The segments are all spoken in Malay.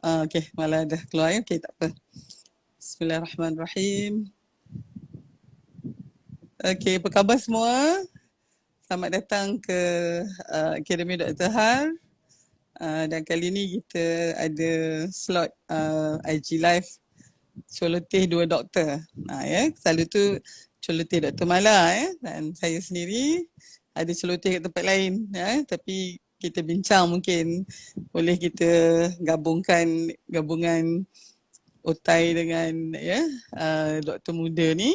Okey, malah dah keluar ya. Okey, tak apa. Bismillahirrahmanirrahim. Okey, apa khabar semua? Selamat datang ke Akademi Dr. Har. Dan kali ni kita ada slot IG Live Celoteh dua doktor. Ya, selalu tu celoteh Dr. Mala dan saya sendiri ada celoteh kat tempat lain tapi kita bincang mungkin boleh kita gabungan Otai dengan doktor muda ni.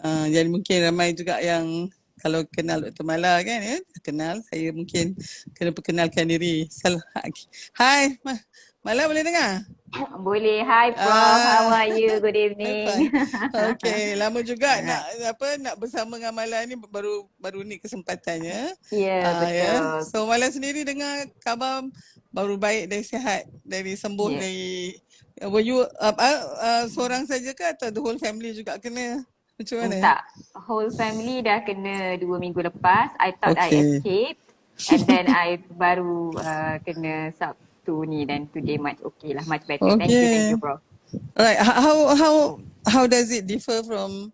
Jadi mungkin ramai juga yang kalau kenal Dr. Mala kan kenal, saya mungkin kena perkenalkan diri. Hai, Mala boleh dengar? Boleh. Hi Prof, how are you? Good evening. Okay, lama juga nak bersama dengan Mala ni, baru ni kesempatannya. Ya, betul. So Mala sendiri dengar khabar baru baik dari sihat, dari sembuh dari were you seorang saja ke atau the whole family juga kena? Macam mana? Tak, whole family dah kena 2 minggu lepas. I thought I escaped and then I baru kena Sabtu ni dan today much okay lah, much better. Thank you Prof. Alright, how does it differ from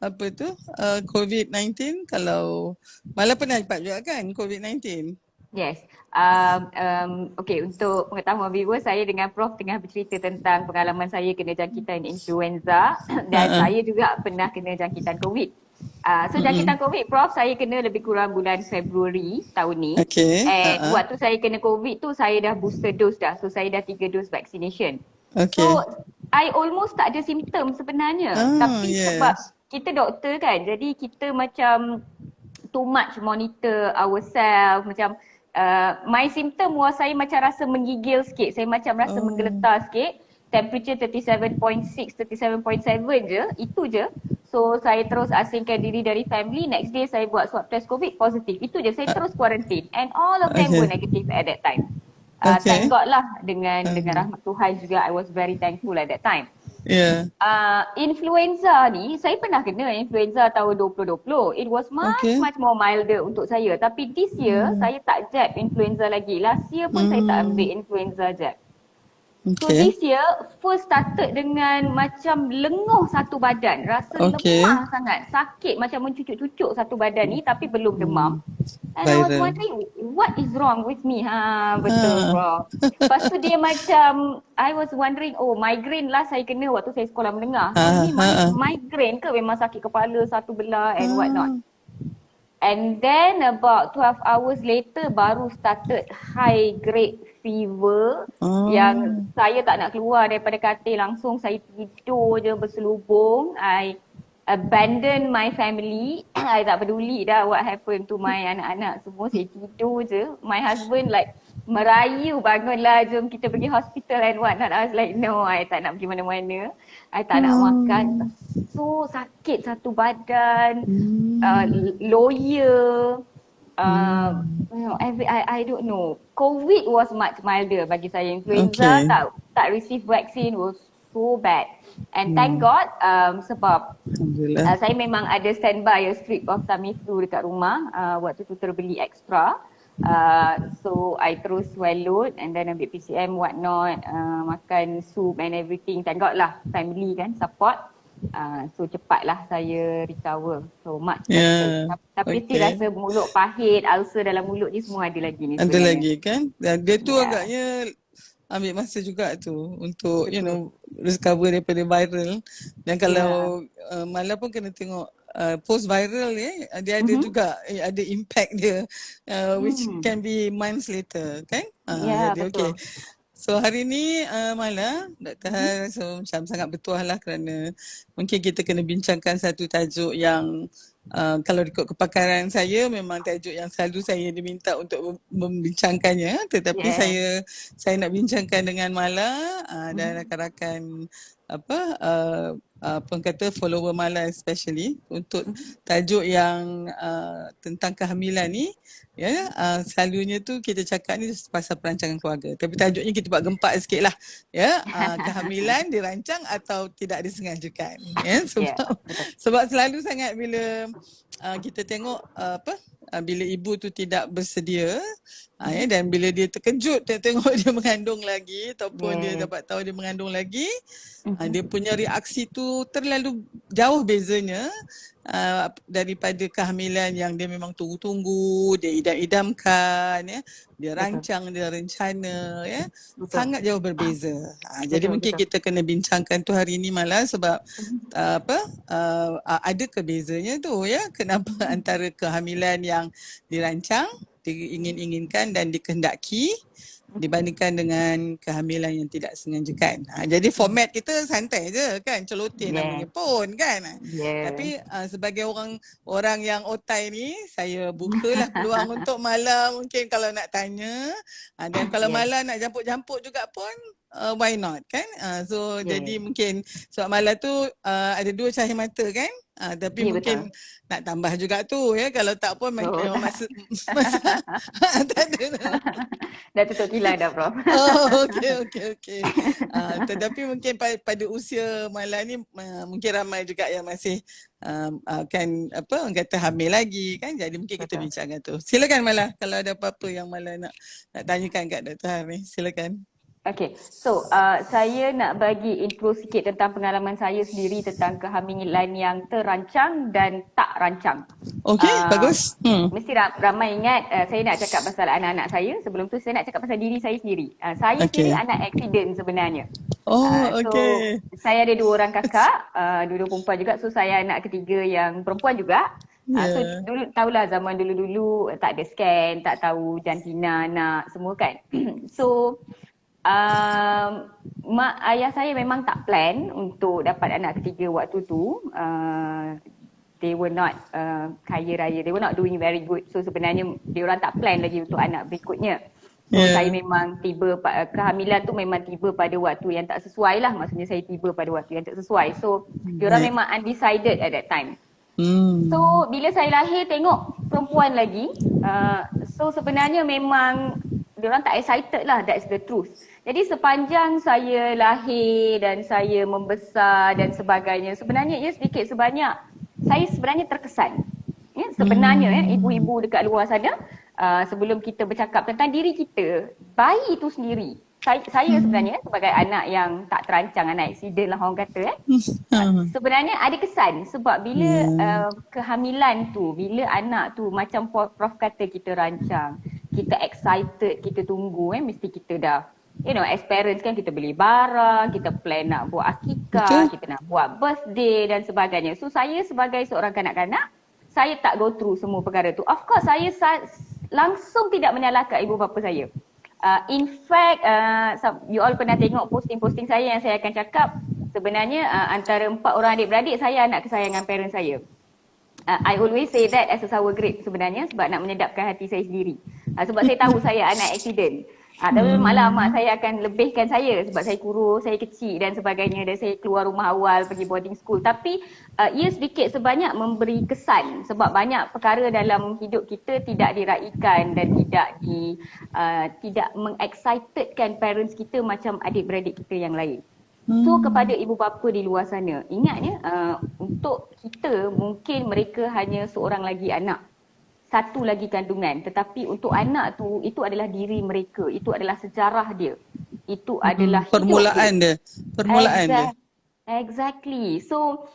apa tu COVID-19? Kalau Mala pernah dapat juga kan COVID-19? Yes. Okay, untuk pengetahuan viewer, saya dengan Prof tengah bercerita tentang pengalaman saya kena jangkitan influenza dan saya juga pernah kena jangkitan COVID. So jangkitan COVID, Prof, saya kena lebih kurang bulan Februari tahun ni. And waktu saya kena COVID tu, saya dah booster dose dah. So saya dah 3 dose vaccination. So I almost tak ada simptom sebenarnya. Tapi sebab kita doktor kan, jadi kita macam too much monitor ourselves. Macam my symptom was saya macam rasa menggigil sikit. Saya macam rasa menggeletar sikit. Temperature 37.6, 37.7 je. Itu je. So saya terus asingkan diri dari family. Next day saya buat swab test COVID, positif. Itu je. Saya terus quarantine. And all of them were negative at that time. Thank God lah dengan rahmat Tuhan juga. I was very thankful at that time. Influenza ni, saya pernah kena influenza tahun 2020. It was much more milder untuk saya. Tapi this year, saya tak jab influenza lagi. Last year pun saya tak ambil influenza jab. So this year, first started dengan macam lenguh satu badan. Rasa lemah sangat. Sakit macam mencucuk-cucuk satu badan ni tapi belum demam. And I was wondering, what is wrong with me? Betul bro. Lepas tu dia macam, I was wondering, migraine last saya kena waktu saya sekolah menengah. Ni migraine ke memang sakit kepala satu belah and what not. And then about 12 hours later baru started high grade fever yang saya tak nak keluar daripada katil, langsung saya tidur je berselubung. I abandon my family. I tak peduli dah what happened to my anak-anak semua, saya tidur je. My husband like merayu, bangunlah jom kita pergi hospital and what not. I was like no, I tak nak pergi mana-mana. I tak nak makan. So sakit satu badan, lawyer, I don't know. COVID was much milder bagi saya. Influenza tak receive vaccine was so bad. And thank God sebab saya memang ada standby strip of Tamiflu dekat rumah. Waktu tu terbeli extra. So I terus swallow and then ambil PCM what not, makan soup and everything. Thank God lah family kan support. So cepatlah saya recover. So much better. Tapi still rasa mulut pahit, ulcer dalam mulut ni semua ada lagi ni sebenarnya. Ada lagi kan? Dan dia tu agaknya ambil masa juga tu untuk recover daripada viral. Dan kalau Mala pun kena tengok post viral dia ada juga ada impact dia which can be months later kan. Jadi so hari ni Mala Dr. Har so macam sangat bertuah lah kerana mungkin kita kena bincangkan satu tajuk yang kalau ikut kepakaran saya memang tajuk yang selalu saya diminta untuk membincangkannya, tetapi saya nak bincangkan dengan Mala dan rakan-rakan apa kata follower Mala especially untuk tajuk yang tentang kehamilan ni selalunya tu kita cakap ni pasal perancangan keluarga, tapi tajuknya kita buat gempak sikit lah kehamilan dirancang atau tidak disengajakan sebab selalu sangat bila kita tengok bila ibu tu tidak bersedia, dan bila dia terkejut tengok dia mengandung lagi ataupun dia dapat tahu dia mengandung lagi, dia punya reaksi tu terlalu jauh bezanya daripada kehamilan yang dia memang tunggu-tunggu, dia idam-idamkan, dia rancang, dia rencana, sangat jauh berbeza. Jadi mungkin kita kena bincangkan tu hari ni malah sebab ada kebezanya tu, kenapa antara kehamilan yang dirancang, diingin-inginkan dan dikehendaki dibandingkan dengan kehamilan yang tidak sengajakan. Jadi format kita santai je kan, celotin namanya pun kan. Tapi sebagai orang yang otai ni, saya bukalah peluang untuk Mala mungkin kalau nak tanya. Dan kalau Mala nak jampuk-jampuk juga pun why not kan. So jadi mungkin sebab Mala tu ada dua cahaya mata kan. Tapi mungkin nak tambah juga tu kalau tak pun masa tak ada. Dah tutup kilang dah Prof. Okey. Tetapi mungkin pada usia Mala ni mungkin ramai juga yang masih akan orang kata hamil lagi kan. Jadi mungkin kita bincangkan tu. Silakan Mala kalau ada apa-apa yang Mala nak tanyakan kat Dr. Har ni. Silakan. Okay, so saya nak bagi intro sikit tentang pengalaman saya sendiri tentang kehamilan yang terancang dan tak rancang. Okay, bagus. Mesti ramai ingat saya nak cakap pasal anak-anak saya. Sebelum tu saya nak cakap pasal diri saya sendiri. Saya sendiri anak accident sebenarnya. Okay. So, saya ada 2 orang kakak, dua-dua perempuan juga. So saya anak ketiga yang perempuan juga. So dulu tahulah zaman dulu-dulu tak ada scan, tak tahu jantina anak semua kan. So mak ayah saya memang tak plan untuk dapat anak ketiga waktu tu. They were not kaya raya, they were not doing very good. So sebenarnya diorang tak plan lagi untuk anak berikutnya. So saya memang tiba, kehamilan tu memang tiba pada waktu yang tak sesuai lah. Maksudnya saya tiba pada waktu yang tak sesuai. So diorang memang undecided at that time. So bila saya lahir tengok perempuan lagi, so sebenarnya memang diorang tak excited lah, that's the truth. Jadi sepanjang saya lahir dan saya membesar dan sebagainya, sebenarnya sedikit sebanyak saya sebenarnya terkesan. Sebenarnya ibu-ibu dekat luar sana, sebelum kita bercakap tentang diri kita, bayi itu sendiri. Saya sebenarnya sebagai anak yang tak terancang, anak accident lah orang kata sebenarnya ada kesan sebab bila kehamilan tu, bila anak tu macam Prof kata kita rancang, kita excited, kita tunggu mesti kita dah as parents kan kita beli barang, kita plan nak buat akikah, kita nak buat birthday dan sebagainya. So saya sebagai seorang kanak-kanak, saya tak go through semua perkara tu. Of course saya langsung tidak menyalahkan ibu bapa saya. In fact, you all pernah tengok posting-posting saya yang saya akan cakap sebenarnya antara 4 orang adik-beradik saya anak kesayangan parents saya. I always say that as a sour grape sebenarnya sebab nak menyedapkan hati saya sendiri. Sebab saya tahu saya anak accident. Tapi malah mak saya akan lebihkan saya sebab saya kurus, saya kecil dan sebagainya dan saya keluar rumah awal pergi boarding school. Tapi ia sedikit sebanyak memberi kesan sebab banyak perkara dalam hidup kita tidak diraikan dan tidak mengexcitedkan parents kita macam adik-beradik kita yang lain. So kepada ibu bapa di luar sana, ingatnya untuk kita mungkin mereka hanya seorang lagi anak, satu lagi kandungan, tetapi untuk anak tu itu adalah diri mereka, itu adalah sejarah dia, itu adalah permulaan dia. Exactly. So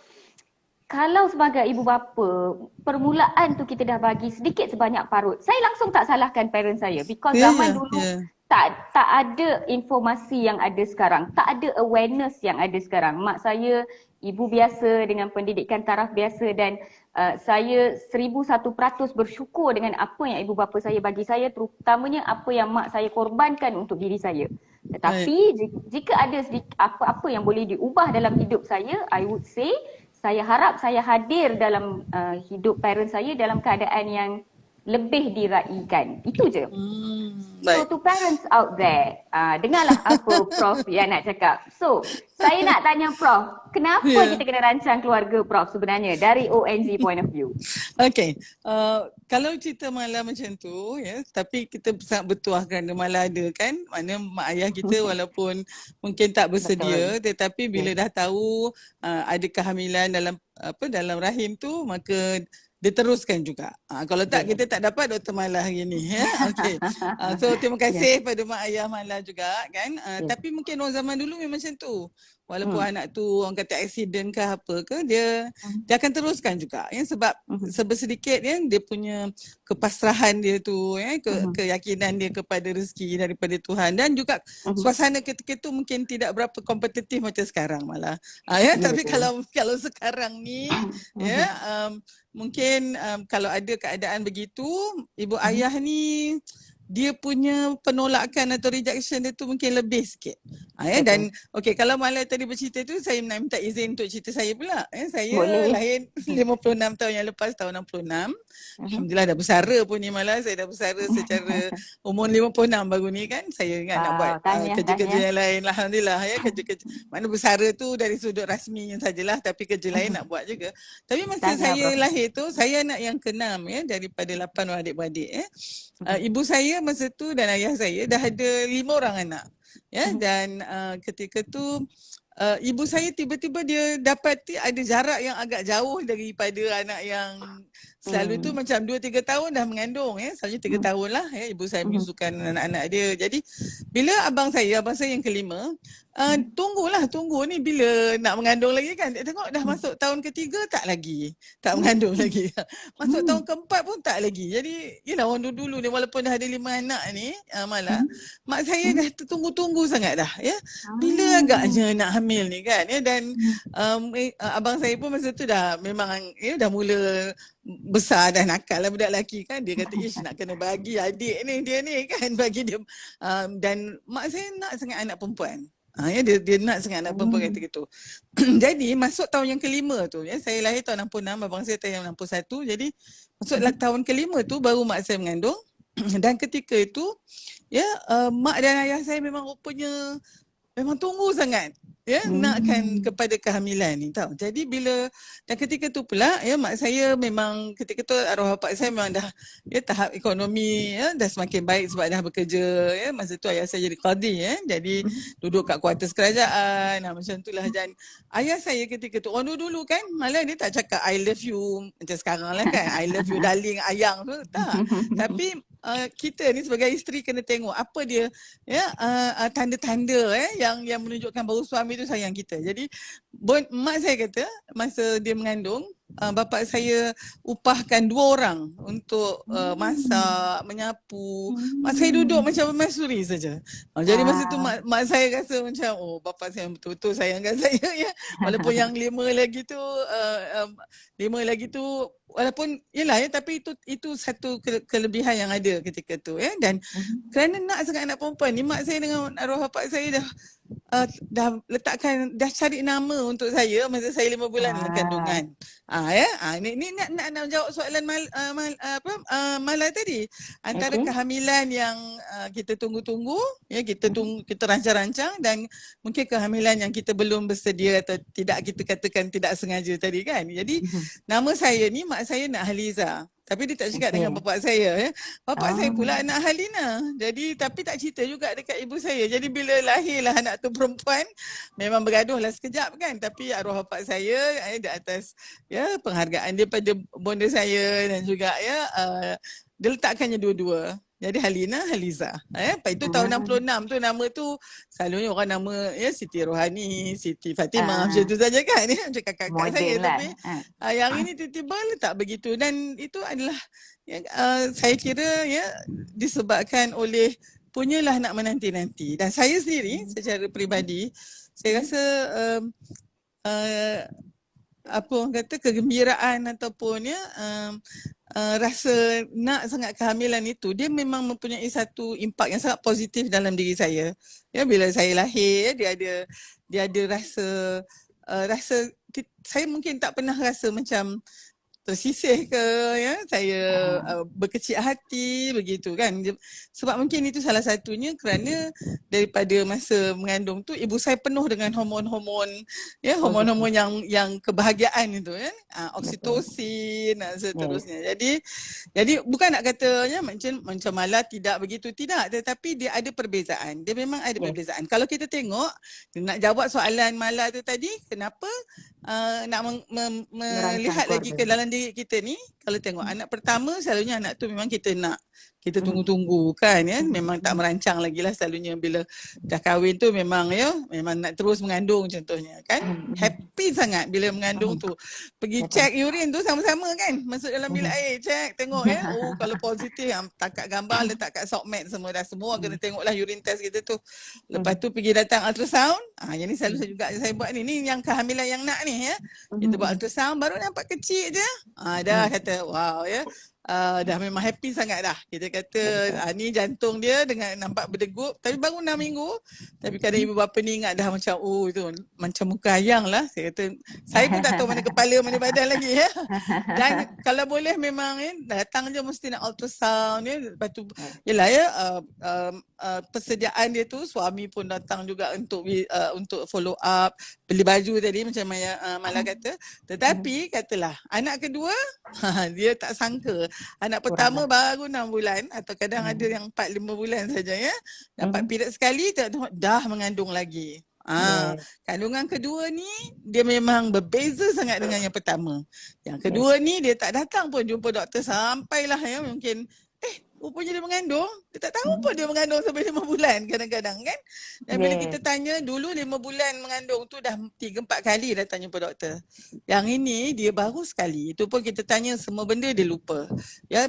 kalau sebagai ibu bapa, permulaan tu kita dah bagi sedikit sebanyak parut. Saya langsung tak salahkan parents saya because zaman dulu tak ada informasi yang ada sekarang, tak ada awareness yang ada sekarang. Mak saya ibu biasa dengan pendidikan taraf biasa dan saya 1001% bersyukur dengan apa yang ibu bapa saya bagi saya, terutamanya apa yang mak saya korbankan untuk diri saya. Tetapi jika ada apa-apa yang boleh diubah dalam hidup saya, I would say saya harap saya hadir dalam hidup parents saya dalam keadaan yang lebih diraikan. Itu je. So to parents out there, dengarlah apa Prof yang nak cakap. So saya nak tanya Prof, kenapa kita kena rancang keluarga Prof sebenarnya dari ONG point of view? Okay, kalau cerita Mala macam tu tapi kita sangat bertuah kerana Mala ada kan, mana mak ayah kita walaupun mungkin tak bersedia tetapi bila dah tahu ada kehamilan dalam rahim tu, maka dia teruskan juga. Kalau tak kita tak dapat Dr. Mala hari ni ya. Okey. So terima kasih pada mak ayah Mala juga kan. Tapi mungkin orang zaman dulu memang macam tu. Walaupun anak tu orang kata accident ke apa ke, dia akan teruskan juga ya, sebab sedikit ya dia punya kepasrahan dia tu ya, keyakinan dia kepada rezeki daripada Tuhan, dan juga suasana ketika tu mungkin tidak berapa kompetitif macam sekarang malah. Ya, tapi kalau sekarang ni ya mungkin kalau ada keadaan begitu, ibu ayah ni dia punya penolakan atau rejection dia tu mungkin lebih sikit. Ya, dan okey, kalau Mala tadi bercerita tu, saya nak minta izin untuk cerita saya pula. Saya lahir 56 tahun yang lepas, tahun 66. Alhamdulillah dah bersara pun ni Mala. Saya dah bersara secara umur 56 baru ni kan. Saya ingat nak buat kerja-kerja yang lain. Alhamdulillah ya, kerja-kerja. Mana bersara tu dari sudut rasminya sajalah, tapi kerja lain nak buat juga. Tapi masa saya lahir tu, saya anak yang ke-6 ya, daripada 8 orang adik-beradik ya. Ibu saya masa tu dan ayah saya dah ada 5 orang anak ya, dan ketika tu ibu saya tiba-tiba dia dapati ada jarak yang agak jauh daripada anak yang selalu tu macam 2-3 tahun dah mengandung ya, selalunya 3 tahun lah ya, ibu saya menyusukan anak-anak dia. Jadi bila abang saya yang kelima, tunggu ni bila nak mengandung lagi kan, dia tengok dah masuk tahun ketiga tak tak mengandung lagi. Masuk tahun keempat pun tak lagi. Jadi yelah, orang dulu ni walaupun dah ada 5 anak ni malah mak saya dah tunggu sangat dah ya, bila agaknya nak hamil ni kan ya. Dan abang saya pun masa tu dah memang ya, dah mula besar dah, nakal lah budak lelaki kan. Dia kata ish, nak kena bagi adik ni dia ni kan, bagi dia. Dan mak saya nak sangat anak perempuan. Ya, dia nak sangat anak perempuan kata gitu. Jadi masuk tahun yang kelima tu ya, saya lahir tahun 66, abang saya tahun 61. Jadi masuk tahun kelima tu baru mak saya mengandung. Dan ketika itu ya, mak dan ayah saya memang rupanya memang tunggu sangat ya, nakkan kepada kehamilan ni tau. Jadi bila, dan ketika tu pula ya, mak saya memang ketika tu arwah bapak saya memang dah ya, tahap ekonomi ya dah semakin baik sebab dah bekerja ya. Masa tu ayah saya jadi qadi ya, jadi duduk kat kuartus kerajaan macam tu lah. Dan ayah saya ketika tu, orang dulu kan malah dia tak cakap I love you macam sekarang lah kan, I love you darling ayang tu tak. Tapi kita ni sebagai isteri kena tengok apa dia ya, tanda-tanda yang menunjukkan bahawa suami tu sayang kita. Jadi mak saya kata masa dia mengandung, bapa saya upahkan 2 orang untuk masak, menyapu. Mak saya duduk macam permaisuri saja. Jadi masa tu mak saya rasa macam bapa saya betul-betul sayangkan saya ya. Walaupun yang 5 lagi tu walaupun yelah ya, tapi itu satu kelebihan yang ada ketika tu ya. Dan kerana nak sangat anak perempuan ni, mak saya dengan arwah bapak saya dah letakkan, dah cari nama untuk saya masa saya 5 bulan dalam kandungan. Ni nak jawab soalan Mala tadi. Antara kehamilan yang kita tunggu-tunggu ya, kita rancang-rancang, dan mungkin kehamilan yang kita belum bersedia atau tidak, kita katakan tidak sengaja tadi kan. Jadi nama saya ni, mak saya nak Haliza. Tapi dia tak cakap dengan bapak saya ya. Bapak saya pula nak Halina. Jadi tapi tak cerita juga dekat ibu saya. Jadi bila lahirlah anak tu perempuan, memang bergaduh lah sekejap kan. Tapi arwah bapak saya di atas ya penghargaan dia pada bonda saya, dan juga ya dia letakkannya dua-dua. Jadi Halina, Haliza. Lepas itu tahun 66 tu nama tu selalunya orang nama ya Siti Rohani, Siti Fatimah macam tu saja kan ya, macam kakak-kakak saya lah. Tapi yang ini tiba-tiba tak begitu, dan itu adalah saya kira ya disebabkan oleh punyalah nak menanti-nanti. Dan saya sendiri secara peribadi saya rasa apa orang kata, kegembiraan ataupun ya rasa nak sangat kehamilan itu, dia memang mempunyai satu impak yang sangat positif dalam diri saya. Ya, bila saya lahir dia ada rasa saya mungkin tak pernah rasa macam tersisih ke ya, saya berkecil hati begitu kan. Sebab mungkin itu salah satunya kerana daripada masa mengandung tu ibu saya penuh dengan hormon-hormon ya, hormon-hormon yang kebahagiaan itu ya, oksitosin dan seterusnya. Jadi bukan nak katanya macam Mala tidak begitu, tidak, tetapi dia ada perbezaan. Dia memang ada perbezaan. Kalau kita tengok, nak jawab soalan Mala tu tadi, kenapa nak melihat lagi ke dalam diri kita ni, kalau tengok anak pertama selalunya anak tu memang kita tunggu-tunggu kan ya, memang tak merancang lagi lah selalunya bila dah kahwin tu memang memang nak terus mengandung contohnya kan. Happy sangat bila mengandung tu. Pergi check urine tu sama-sama kan, masuk dalam bilik air, check tengok ya. Oh kalau positif takat gambar letak kat sockmat semua kena tengok lah urine test kita tu. Lepas tu pergi datang ultrasound. Yang ni selalu saya buat ni yang kehamilan yang nak ni ya. Kita buat ultrasound baru nampak kecil je. Dah kata wow ya. Dah memang happy sangat dah. Kita kata ni jantung dia dengan nampak berdegup tapi baru 6 minggu. Tapi kadang ibu bapa ni ingat dah macam itu macam muka ayang lah. Saya kata saya pun tak tahu mana kepala mana badan lagi ya. Dan kalau boleh memang datang je mesti nak ultrasound ya. Lepas tu yelah ya persediaan dia tu suami pun datang juga untuk follow up, beli baju tadi macam Mala kata. Tetapi katalah anak kedua dia tak sangka. Anak pertama baru 6 bulan atau kadang ada yang 4-5 bulan saja ya. Dapat period sekali tengok dah mengandung lagi. Kandungan kedua ni dia memang berbeza sangat dengan yang pertama. Yang kedua ni dia tak datang pun jumpa doktor sampailah ya mungkin rupanya dia mengandung. Dia tak tahu pun dia mengandung sampai 5 bulan kadang-kadang kan. Dan bila kita tanya dulu 5 bulan mengandung tu dah 3-4 kali datang jumpa doktor. Yang ini dia baru sekali. Itu pun kita tanya semua benda dia lupa. Ya,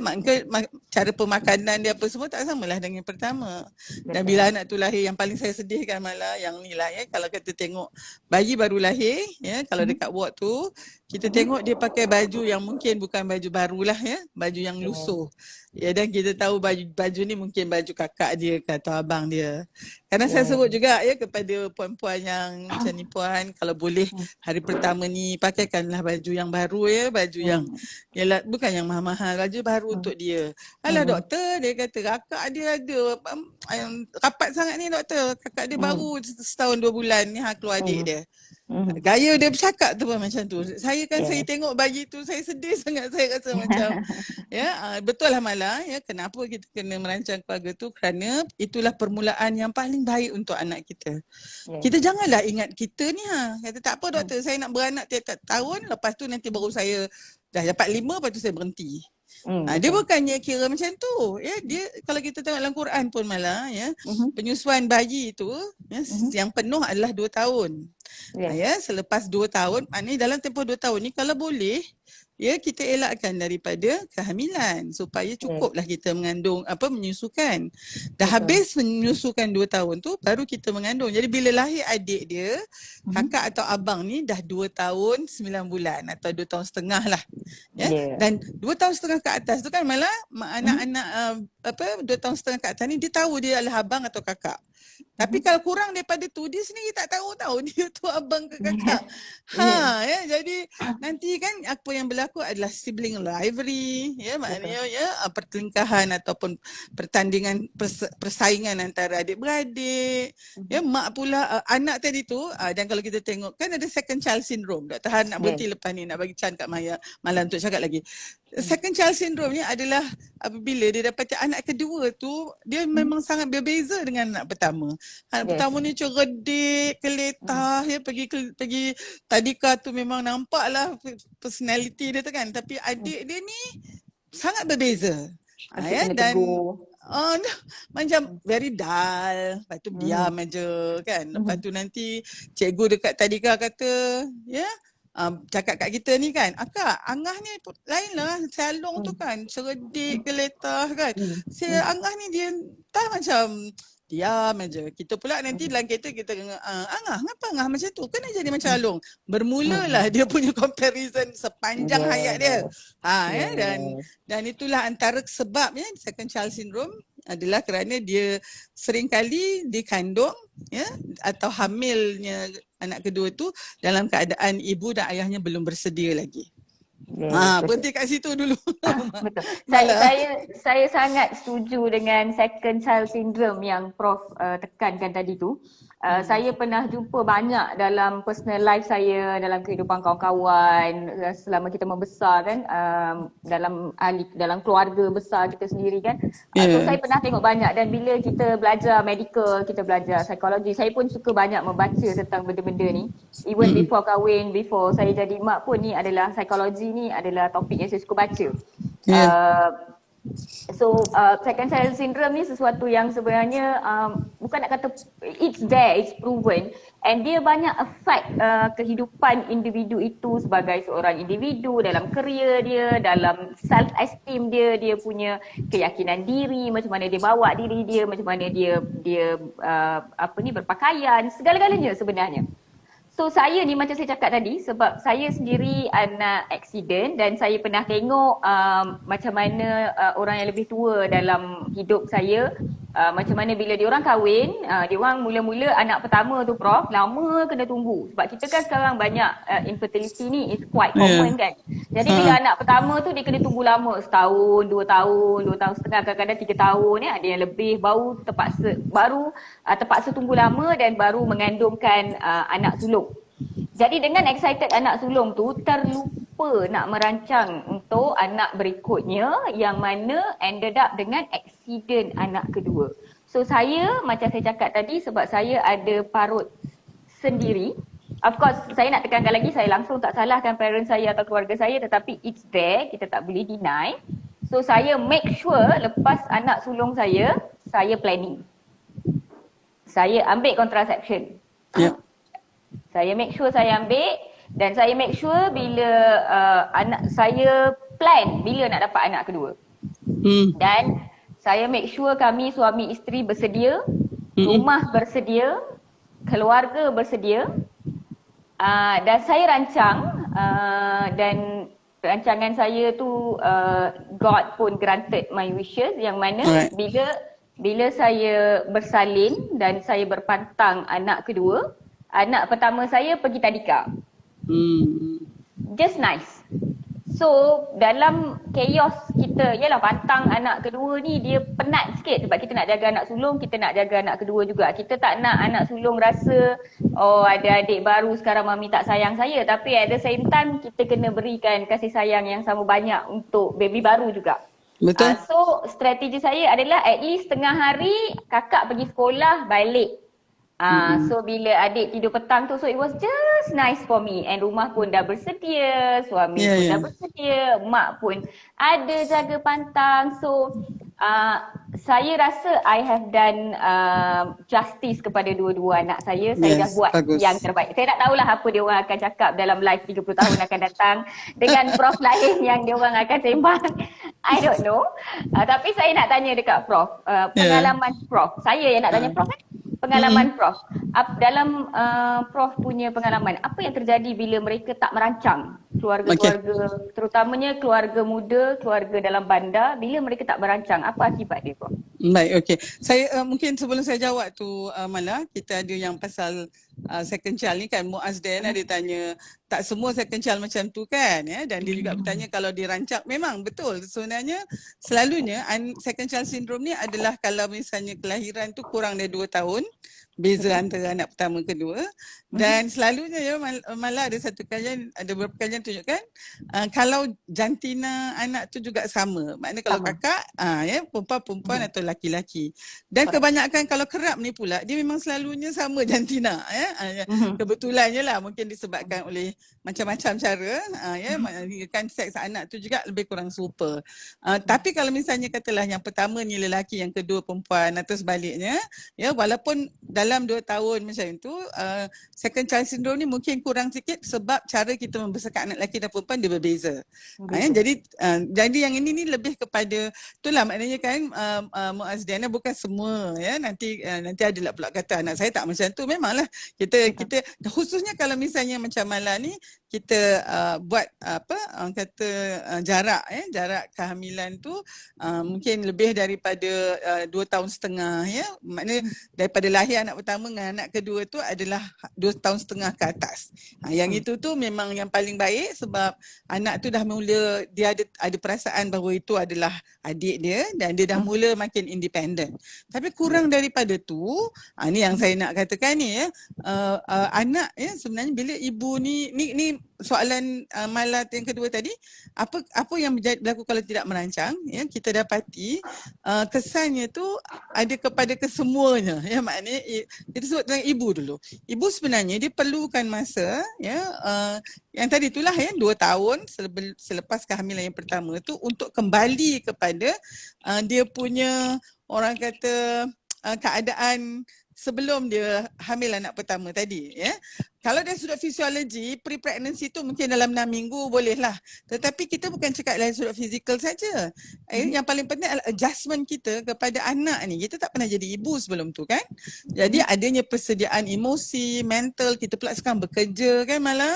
cara pemakanan dia apa semua tak samalah dengan yang pertama. Dan bila anak tu lahir yang paling saya sedihkan malah yang ni lah ya. Kalau kita tengok bayi baru lahir ya, kalau dekat ward tu kita tengok dia pakai baju yang mungkin bukan baju barulah ya, baju yang lusuh. Ya, dan kita tahu baju ni mungkin baju kakak dia ke atau abang dia. Karena saya sebut juga ya kepada puan-puan yang macam ni puan, kalau boleh hari pertama ni pakaikanlah baju yang baru ya, baju yang yalah, bukan yang mahal-mahal, baju baru untuk dia. Alah doktor, dia kata kakak dia ada rapat sangat ni doktor, kakak dia baru setahun 2 bulan ni keluar adik dia. Gaya dia bercakap tu pun macam tu. Saya kan saya tengok bayi tu saya sedih sangat, saya rasa macam betul lah malah ya, kenapa kita kena merancang keluarga tu kerana itulah permulaan yang paling baik untuk anak kita. Kita janganlah ingat kita ni kata tak apa doktor saya nak beranak tiap-tiap tahun, lepas tu nanti baru saya dah dapat 5 lepas tu saya berhenti. Dia bukannya kira macam tu ya, dia kalau kita tengok dalam Quran pun malah ya, penyusuan bayi itu ya, yang penuh adalah 2 tahun. Ya, selepas 2 tahun, maknanya dalam tempoh 2 tahun ni kalau boleh ya kita elakkan daripada kehamilan supaya cukuplah kita mengandung menyusukan. Dah habis menyusukan 2 tahun tu baru kita mengandung. Jadi bila lahir adik dia, kakak atau abang ni dah 2 tahun 9 bulan atau 2 tahun setengah lah. Ya. Dan 2 tahun setengah ke atas tu kan malah anak-anak 2 tahun setengah ke atas ni dia tahu dia adalah abang atau kakak. Tapi kalau kurang daripada tu dia sendiri tak tahu dia tu abang ke kakak. Ya, jadi nanti kan apa yang berlaku adalah sibling rivalry ya, maknanya ya pertelingkahan ataupun pertandingan persaingan antara adik-beradik. Ya, mak pula anak tadi tu dan kalau kita tengok kan ada second child syndrome. Dr. Han nak berhenti lepas ni nak bagi Chan kat Malam untuk cakap lagi. Second child syndrome ni adalah apabila dia dapat anak kedua tu dia memang sangat berbeza dengan anak pertama. Anak pertama ni cerdik, keletah ya, pergi tadika tu memang nampaklah personality dia tu kan, tapi adik dia ni sangat berbeza. Ya, dan macam very dull, lepas tu diam aja kan. Lepas tu nanti cikgu dekat tadika kata ya, cakap kat kita ni kan, akak Angah ni lain lah, Salong tu kan cerdik, keletah kan. Si Angah ni dia tak macam diam aja. Kita pula nanti dalam kereta kita Angah, kenapa Angah macam tu? Kan jadi macam Along. Bermulalah dia punya comparison sepanjang hayat dia. Dan itulah antara sebabnya second child syndrome adalah kerana dia seringkali dikandung ya atau hamilnya anak kedua tu dalam keadaan ibu dan ayahnya belum bersedia lagi. Berhenti kat situ dulu. Betul. Saya sangat setuju dengan second child syndrome yang Prof tekankan tadi tu. Saya pernah jumpa banyak dalam personal life saya, dalam kehidupan kawan-kawan, selama kita membesar kan, dalam keluarga besar kita sendiri kan. So saya pernah tengok banyak, dan bila kita belajar medical, kita belajar psikologi, saya pun suka banyak membaca tentang benda-benda ni. Even before kahwin, before saya jadi mak pun, ni adalah psikologi, ni adalah topik yang saya suka baca. So second child syndrome ni sesuatu yang sebenarnya bukan nak kata it's there, it's proven, and dia banyak affect kehidupan individu itu sebagai seorang individu, dalam kerjaya dia, dalam self esteem dia, dia punya keyakinan diri, macam mana dia bawa diri dia, macam mana dia berpakaian, segala-galanya sebenarnya. So saya ni macam saya cakap tadi, sebab saya sendiri anak accident, dan saya pernah tengok macam mana orang yang lebih tua dalam hidup saya, macam mana bila diorang kahwin, diorang mula-mula anak pertama tu Prof, lama kena tunggu. Sebab kita kan sekarang banyak infertility ni is quite common kan. Jadi bila anak pertama tu dia kena tunggu lama, setahun, 2 tahun, 2 tahun setengah, kadang-kadang 3 tahun ya, ada yang lebih, terpaksa tunggu lama dan baru mengandungkan anak sulung. Jadi dengan excited anak sulung tu, terlupa nak merancang untuk anak berikutnya, yang mana ended up dengan accident anak kedua. So saya, macam saya cakap tadi, sebab saya ada parut sendiri, of course saya nak tekankan lagi, saya langsung tak salahkan parents saya atau keluarga saya, tetapi it's there, kita tak boleh deny. So saya make sure lepas anak sulung saya planning. Saya ambil contraception. Saya make sure saya ambil, dan saya make sure bila anak saya plan bila nak dapat anak kedua. Dan saya make sure kami suami isteri bersedia, rumah bersedia, keluarga bersedia, dan saya rancang, dan rancangan saya tu God pun granted my wishes, yang mana bila saya bersalin dan saya berpantang anak kedua, anak pertama saya pergi tadika. Just nice. So dalam chaos kita, yalah pantang anak kedua ni dia penat sikit, sebab kita nak jaga anak sulung, kita nak jaga anak kedua juga. Kita tak nak anak sulung rasa, oh ada adik baru sekarang mami tak sayang saya, tapi at the same time kita kena berikan kasih sayang yang sama banyak untuk baby baru juga. Betul. So strategi saya adalah at least tengah hari kakak pergi sekolah balik. So bila adik tidur petang tu, so it was just nice for me, and rumah pun dah bersedia, suami pun dah bersedia, mak pun ada jaga pantang. So saya rasa I have done justice kepada dua-dua anak saya. Saya dah buat yang terbaik. Saya tak tahulah apa dia orang akan cakap dalam live 30 tahun akan datang dengan prof lain yang dia orang akan sembang. I don't know. Tapi saya nak tanya dekat prof, pengalaman prof. Saya yang nak tanya prof kan? Pengalaman Prof. Dalam Prof punya pengalaman, apa yang terjadi bila mereka tak merancang keluarga-keluarga, terutamanya keluarga muda, keluarga dalam bandar, bila mereka tak merancang, apa akibat dia Prof? Baik, okey. Saya mungkin sebelum saya jawab tu Mala, kita ada yang pasal second child ni kan, Muaz Dan ada tanya, tak semua second child macam tu kan ya, dan dia juga bertanya kalau dirancang. Memang betul, sebenarnya selalunya second child syndrome ni adalah kalau misalnya kelahiran tu kurang dari 2 tahun beza antara anak pertama kedua, dan selalunya ya malah ada satu kajian, ada beberapa kajian tunjukkan kalau jantina anak tu juga sama, maknanya kalau kakak ya perempuan atau laki-laki, dan kebanyakan kalau kerap ni pula dia memang selalunya sama jantina ya. Kebetulannya lah, mungkin disebabkan oleh macam-macam cara ya, kan seks anak tu juga lebih kurang serupa. Tapi kalau misalnya katalah yang pertama ni lelaki, yang kedua perempuan atau sebaliknya ya, walaupun dalam 2 tahun macam itu, second child syndrome ni mungkin kurang sikit sebab cara kita membesarkan anak lelaki dan perempuan dia berbeza. Ya, jadi yang ini ni lebih kepada itulah, maknanya kan Muaz Diana, bukan semua ya, nanti adalah pula kata anak saya tak macam tu. Memanglah kita khususnya kalau misalnya macam Mala ni, kita buat orang kata jarak kehamilan tu mungkin lebih daripada 2 tahun setengah ya. Maknanya daripada lahir anak pertama dengan anak kedua tu adalah 2 tahun setengah ke atas. Yang itu tu memang yang paling baik sebab anak tu dah mula dia ada perasaan bahawa itu adalah adik dia dan dia dah mula makin independent. Tapi kurang daripada tu, ni yang saya nak katakan ni ya, anak ya sebenarnya bila ibu ni soalan Malat yang kedua tadi, apa yang berlaku kalau tidak merancang ya, kita dapati kesannya tu ada kepada kesemuanya ya, maknanya kita sebut tentang ibu dulu. Ibu sebenarnya dia perlukan masa ya, yang tadi itulah ya 2 tahun selepas kehamilan yang pertama tu untuk kembali kepada dia punya orang kata keadaan sebelum dia hamil anak pertama tadi ya. Kalau dari sudut fisiologi, pre-pregnancy tu mungkin dalam 6 minggu boleh lah. Tetapi kita bukan cakap dari sudut fizikal saja. Yang paling penting adalah adjustment kita kepada anak ni. Kita tak pernah jadi ibu sebelum tu kan. Jadi adanya persediaan emosi, mental, kita pula sekarang bekerja kan malah.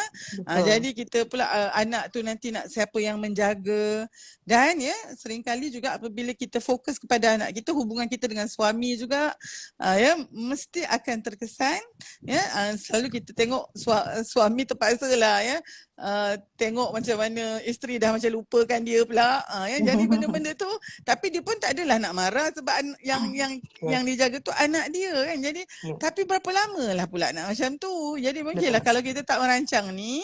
Jadi kita pula anak tu nanti nak siapa yang menjaga. Dan ya seringkali juga apabila kita fokus kepada anak kita, hubungan kita dengan suami juga ya mesti akan terkesan ya. Selalu kita tengok suami terpaksa lah ya tengok macam mana isteri dah macam lupakan dia pula ya. Jadi benda-benda tu tapi dia pun tak adalah nak marah sebab yang dijaga tu anak dia kan. Jadi tapi berapa lama lah pula nak macam tu. Jadi mungkinlah kalau kita tak merancang ni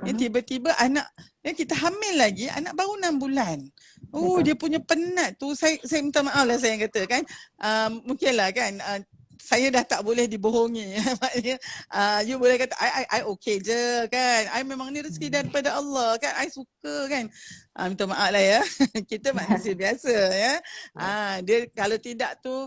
ya, tiba-tiba anak ya, kita hamil lagi anak baru 6 bulan. Dia punya penat tu saya minta maaf lah saya kata kan. Mungkinlah kan saya dah tak boleh dibohongi. Maknanya you boleh kata I okay je kan. I memang ni rezeki daripada Allah kan. I suka kan. Minta maaf lah ya. Kita manusia biasa ya. Dia kalau tidak tu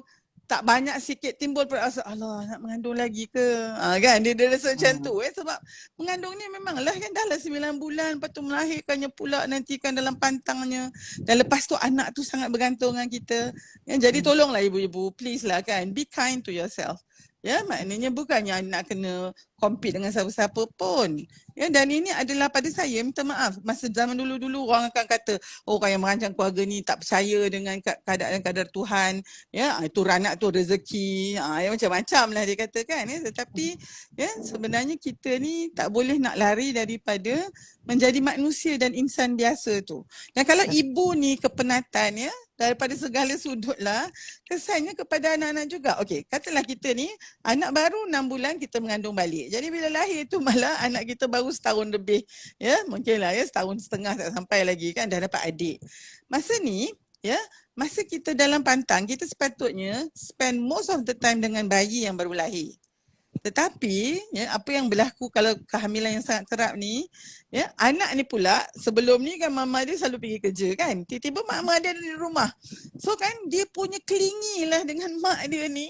tak banyak sikit timbul perasaan Allah nak mengandung lagi ke kan dia rasa macam tu sebab mengandung ni memanglah kan dah lah 9 bulan lepas tu melahirkannya pula nanti kan dalam pantangnya dan lepas tu anak tu sangat bergantung dengan kita ya, jadi tolonglah ibu-ibu please lah kan be kind to yourself ya, maknanya bukannya nak kena compete dengan siapa-siapa pun. Ya, dan ini adalah pada saya minta maaf masa zaman dulu-dulu orang akan kata orang yang merancang keluarga ni tak percaya dengan keadaan kadar Tuhan. Ya, itu anak tu rezeki. Ya, macam-macam lah dia katakan ya, tetapi ya sebenarnya kita ni tak boleh nak lari daripada menjadi manusia dan insan biasa tu. Dan kalau ibu ni kepenatan ya daripada segala sudut lah kesannya kepada anak-anak juga. Okey, katalah kita ni anak baru 6 bulan kita mengandung balik. Jadi bila lahir tu malah anak kita baru setahun lebih. Ya, mungkinlah ya setahun setengah tak sampai lagi kan dah dapat adik. Masa ni ya, masa kita dalam pantang kita sepatutnya spend most of the time dengan bayi yang baru lahir. Tetapi ya, apa yang berlaku kalau kehamilan yang sangat kerap ni ya, anak ni pula sebelum ni kan mama dia selalu pergi kerja kan, tiba-tiba mak dia ada di rumah, so kan dia punya clingy lah dengan mak dia ni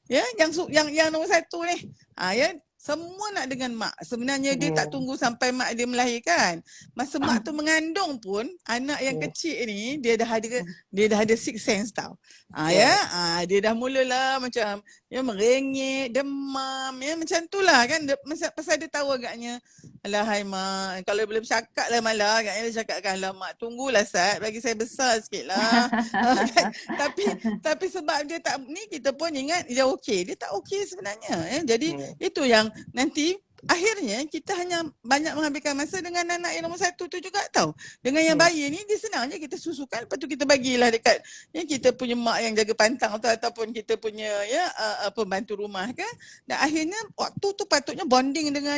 ya, yang nombor satu ni ya, semua nak dengan mak. Sebenarnya dia tak tunggu sampai mak dia melahirkan. Masa mak tu mengandung pun anak yang kecil ni dia dah ada sixth sense tau. Dia dah mulalah macam ya merengek, demam ya macam itulah kan. Pasal dia tahu agaknya alahai mak, kalau boleh bercakap lah malah agaknya dia cakapkan lah mak tunggulah Sat bagi saya besar sikit lah. tapi sebab dia tak ni kita pun ingat dia okey, dia tak okey sebenarnya ya. Jadi itu yang nanti akhirnya kita hanya banyak menghabiskan masa dengan anak yang nombor satu tu juga tau. Dengan yang bayi ni dia senang je kita susukan, lepas tu kita bagilah dekat ya, kita punya mak yang jaga pantang tu ataupun kita punya ya pembantu rumah kan. Dan akhirnya waktu tu patutnya bonding dengan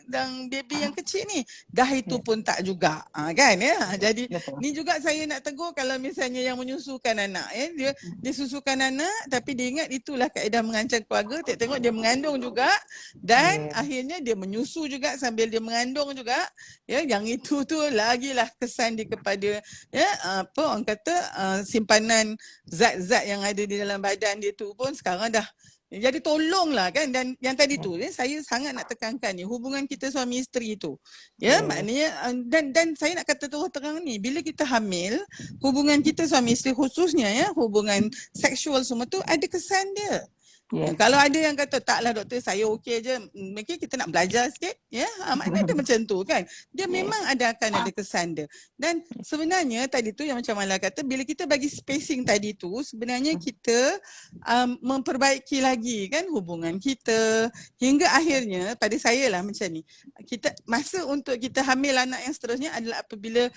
yang baby yang kecil ni. Dah itu pun tak juga. Kan ya. Jadi ni juga saya nak tegur kalau misalnya yang menyusukan anak ya, dia susukan anak tapi dia ingat itulah kaedah mengancam keluarga, tengok dia mengandung juga dan akhirnya dia menyusu juga sambil dia mengandung juga ya, yang itu tu lagilah kesan dia kepada ya apa orang kata simpanan zat-zat yang ada di dalam badan dia tu pun sekarang dah. Jadi tolonglah kan. Dan yang tadi tu saya sangat nak tekankan ni hubungan kita suami isteri tu ya, maknanya dan saya nak kata terus terang ni, bila kita hamil hubungan kita suami isteri khususnya ya hubungan seksual semua tu ada kesan dia. Kalau ada yang kata taklah doktor saya okey je, mungkin kita nak belajar sikit ya. Maknanya dia macam tu kan. Dia memang akan ada kesan dia. Dan sebenarnya tadi tu yang macam Mala kata, bila kita bagi spacing tadi tu, sebenarnya kita memperbaiki lagi kan hubungan kita hingga akhirnya pada saya lah macam ni. Kita masa untuk kita hamil anak yang seterusnya adalah apabila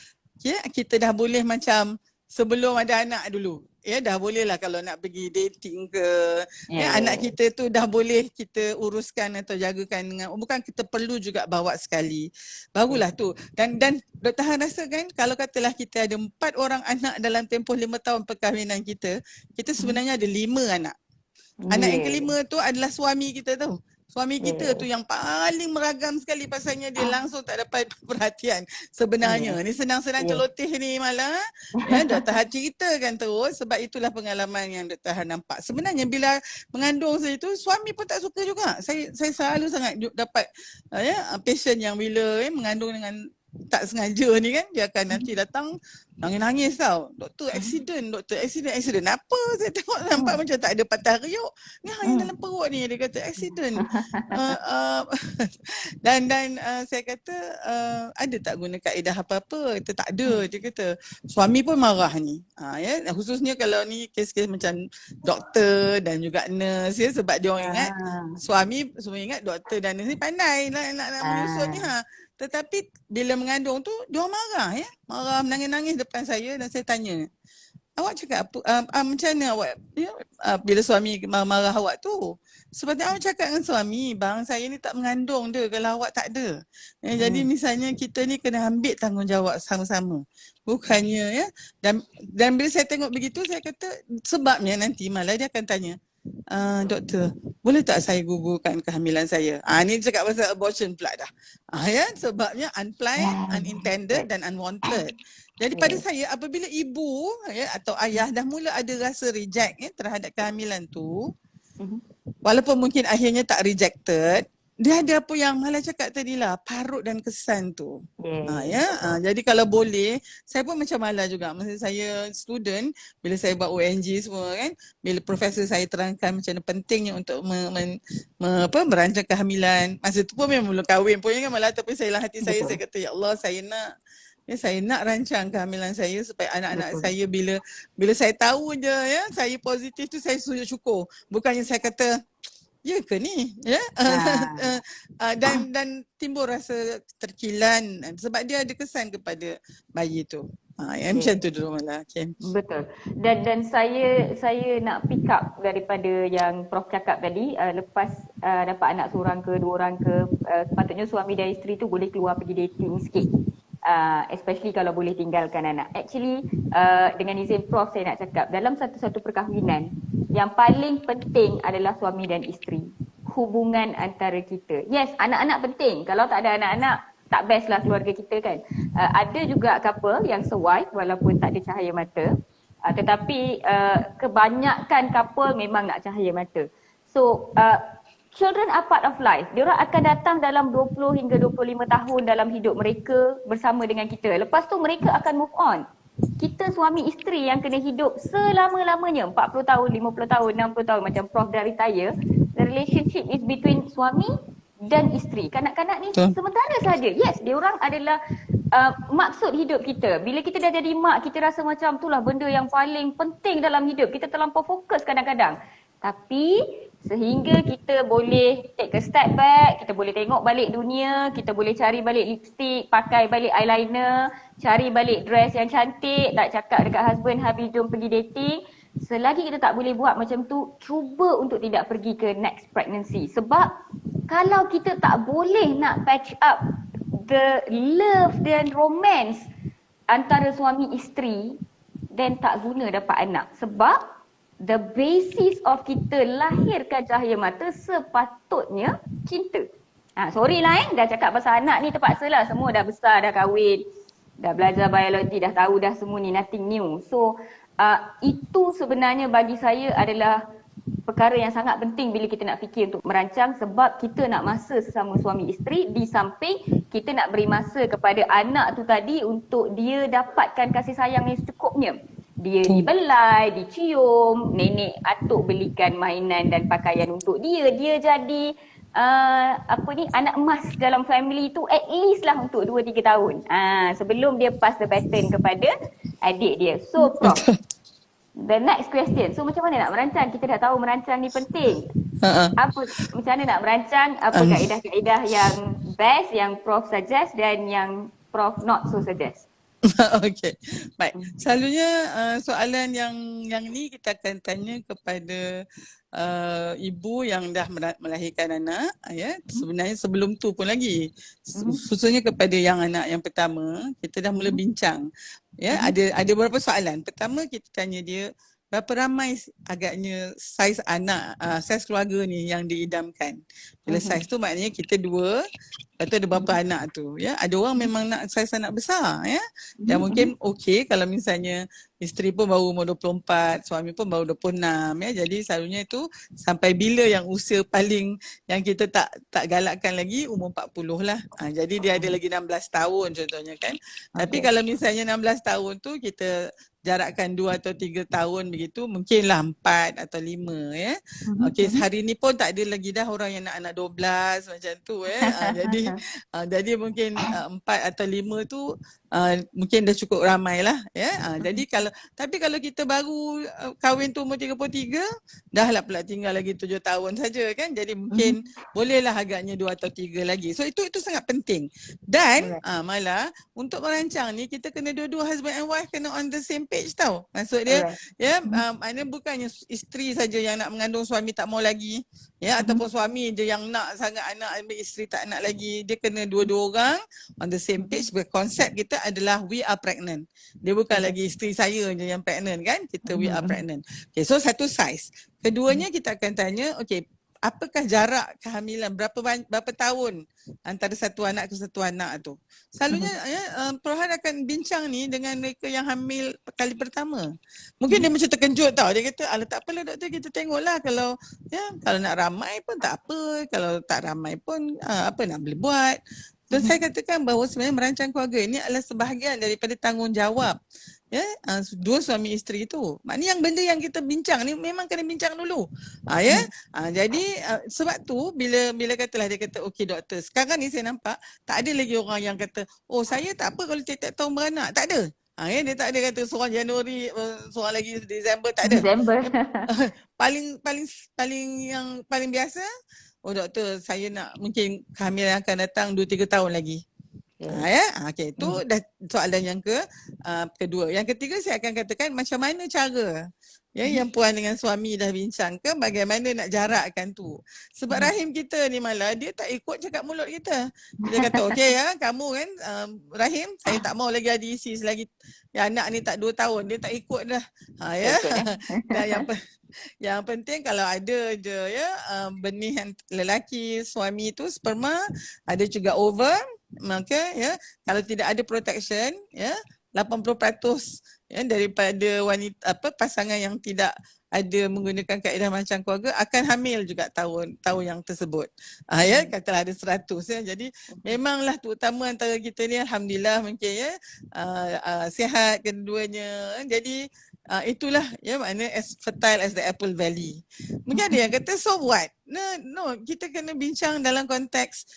kita dah boleh macam sebelum ada anak dulu. Ya, dah boleh lah kalau nak pergi dating ke. Anak kita tu dah boleh kita uruskan atau jagakan dengan, bukan kita perlu juga bawa sekali. Barulah tu. Dan Dr. Han rasa kan, kalau katalah kita ada 4 orang anak dalam tempoh 5 tahun perkahwinan kita sebenarnya ada 5 anak. Anak yang kelima tu adalah suami kita tu. Suami kita tu yang paling meragam sekali pasalnya dia langsung tak dapat perhatian sebenarnya. Ni senang-senang celoteh ni malah. Dr. Han ceritakan terus sebab itulah pengalaman yang Dr. Han nampak. Sebenarnya bila mengandung saya tu suami pun tak suka juga. Saya selalu sangat dapat patient yang bila mengandung dengan tak sengaja ni kan, dia akan nanti datang nangis-nangis tau. Doktor accident apa? Saya tengok nampak macam tak ada patah riuk. Ni yang dalam perut ni dia kata accident. Dan saya kata ada tak guna kaedah apa-apa? Dia tak ada. Dia kata suami pun marah ni. Khususnya kalau ni kes-kes macam doktor dan juga nurse ya, sebab dia orang ingat suami ingat doktor dan nurse ni pandai nak menyusun ni Tetapi bila mengandung tu dia marah marah menangis-nangis depan saya dan saya tanya, awak cakap apa macam mana awak bila suami marah awak tu? Sebabnya awak cakap dengan suami, bang saya ni tak mengandung dia kalau awak tak ada. Jadi misalnya kita ni kena ambil tanggungjawab sama-sama. Bukannya dan bila saya tengok begitu saya kata sebabnya nanti malah dia akan tanya, doktor, boleh tak saya gugurkan kehamilan saya? Ni cakap pasal abortion pula dah. Sebabnya unplanned, unintended dan unwanted. Jadi pada saya apabila ibu atau ayah dah mula ada rasa reject terhadap kehamilan tu, walaupun mungkin akhirnya tak rejected, dia ada apa yang Mala cakap tadi lah, parut dan kesan tu. Jadi kalau boleh, saya pun macam Mala juga. Masa saya student, bila saya buat ONG semua kan, bila profesor saya terangkan macam mana pentingnya untuk merancang kehamilan. Masa tu pun memang belum kahwin pun kan Mala, tapi saya dalam hati saya kata, ya Allah saya nak rancang kehamilan saya supaya anak-anak saya bila saya tahu je saya positif tu saya sujud syukur. Bukannya saya kata ya ke ni dan timbul rasa terkilan sebab dia ada kesan kepada bayi tu. Macam tu dulu Mala. Betul. Dan saya nak pick up daripada yang Prof cakap tadi, lepas dapat anak seorang ke dua orang ke, sepatutnya suami dan isteri tu boleh keluar pergi dating sikit. Especially kalau boleh tinggalkan anak. Actually dengan izin Prof saya nak cakap, dalam satu perkahwinan yang paling penting adalah suami dan isteri. Hubungan antara kita. Yes, anak-anak penting. Kalau tak ada anak-anak, tak best lah keluarga kita kan. Ada juga couple yang sewife walaupun tak ada cahaya mata. Tetapi kebanyakan couple memang nak cahaya mata. So children are part of life. Diorang akan datang dalam 20 hingga 25 tahun dalam hidup mereka bersama dengan kita. Lepas tu mereka akan move on. Kita suami isteri yang kena hidup selama-lamanya, 40 tahun, 50 tahun, 60 tahun macam Prof dah retire. The relationship is between suami dan isteri. Kanak-kanak ni sementara saja. Yes, diorang adalah maksud hidup kita. Bila kita dah jadi mak, kita rasa macam itulah benda yang paling penting dalam hidup. Kita terlampau fokus kadang-kadang. Tapi sehingga kita boleh take a step back, kita boleh tengok balik dunia, kita boleh cari balik lipstick, pakai balik eyeliner, cari balik dress yang cantik, tak cakap dekat husband, habis jom pergi dating. Selagi kita tak boleh buat macam tu, cuba untuk tidak pergi ke next pregnancy. Sebab kalau kita tak boleh nak patch up the love dan romance antara suami isteri, then tak guna dapat anak. Sebab the basis of kita lahirkan cahaya mata sepatutnya cinta. Sorry lah dah cakap pasal anak ni terpaksa lah. Semua dah besar, dah kahwin, dah belajar biologi, dah tahu dah semua ni, nothing new. So itu sebenarnya bagi saya adalah perkara yang sangat penting bila kita nak fikir untuk merancang, sebab kita nak masa sesama suami isteri, di samping kita nak beri masa kepada anak tu tadi untuk dia dapatkan kasih sayang yang secukupnya. Dia dibelai, dicium, nenek atuk belikan mainan dan pakaian untuk dia. Dia jadi anak emas dalam family tu at least lah untuk 2-3 tahun. Sebelum dia pass the baton kepada adik dia. So Prof, the next question. So macam mana nak merancang? Kita dah tahu merancang ni penting. Macam mana nak merancang? Apa kaedah-kaedah yang best, yang Prof suggest dan yang Prof not so suggest? Okey. Baik. Selalunya soalan yang ni kita akan tanya kepada ibu yang dah melahirkan anak, ya. Sebenarnya sebelum tu pun lagi. Khususnya kepada yang anak yang pertama, kita dah mula bincang. Ya, ada beberapa soalan. Pertama kita tanya dia berapa ramai agaknya saiz anak, saiz keluarga ni yang diidamkan. Bila saiz tu maknanya kita 2, lepas tu ada berapa anak tu, ya. Ada orang memang nak saiz anak besar, ya. Dan mungkin okey kalau misalnya isteri pun baru umur 24, suami pun baru 26, ya. Jadi selalunya itu sampai bila yang usia paling yang kita tak galakkan lagi umur 40 lah. Jadi dia ada lagi 16 tahun contohnya kan. Tapi kalau misalnya 16 tahun tu kita jarakkan 2 atau 3 tahun begitu, mungkinlah 4 atau 5, ya. Okey, hari ni pun tak ada lagi dah orang yang nak anak 12 macam tu, ya. Jadi mungkin 4 atau 5 tu mungkin dah cukup ramai lah, ya. Jadi tapi kalau kita baru kahwin tu umur 33, dah lah pula tinggal lagi 7 tahun saja kan. Jadi mungkin bolehlah agaknya 2 atau 3 lagi. So itu sangat penting. Dan malah untuk merancang ni kita kena dua-dua husband and wife kena on the same page tau. Maksud dia ya, maknanya bukannya isteri saja yang nak mengandung, suami tak mau lagi, ya, ataupun suami je yang nak sangat anak, isteri tak nak lagi. Dia kena dua-dua orang on the same page. Konsep kita adalah we are pregnant. Dia bukan lagi isteri saya je yang pregnant kan. Kita we are pregnant. Okay, so satu saiz. Keduanya kita akan tanya, okay, apakah jarak kehamilan, berapa tahun antara satu anak ke satu anak tu. Selalunya Prohan akan bincang ni dengan mereka yang hamil kali pertama. Mungkin dia macam terkejut tau. Dia kata, alah tak apalah doktor, kita tengoklah kalau nak ramai pun tak apa, kalau tak ramai pun apa nak boleh buat. Dan saya katakan bahawa sebenarnya merancang keluarga ini adalah sebahagian daripada tanggungjawab, ya, dua suami isteri tu. Maknanya yang benda yang kita bincang ni memang kena bincang dulu. Jadi sebab tu bila katalah dia kata okey doktor, sekarang ni saya nampak tak ada lagi orang yang kata, oh saya tak apa kalau tiap-tiap tahun beranak. Tak ada. Dia tak ada kata seorang Januari, seorang lagi Disember, tak ada. paling biasa, oh doktor saya nak mungkin kehamilan akan datang 2-3 tahun lagi. Okey, itu dah soalan yang kedua. Yang ketiga saya akan katakan macam mana cara yang puan dengan suami dah bincangkan bagaimana nak jarakkan tu. Sebab rahim kita ni malah dia tak ikut cakap mulut kita. Dia kata okey ya, kamu kan rahim saya tak mau lagi ada isi selagi anak ni tak 2 tahun, dia tak ikut dah. Dan yang penting kalau ada je benih lelaki suami tu sperma, ada juga over, maka kalau tidak ada protection 80% daripada wanita pasangan yang tidak ada menggunakan kaedah merancang keluarga akan hamil juga tahun yang tersebut. Katalah ada 100 Jadi memanglah terutama antara kita ni alhamdulillah mungkin sihat keduanya. Jadi itulah makna as fertile as the Apple Valley. Mungkin ada yang kata so what? No, kita kena bincang dalam konteks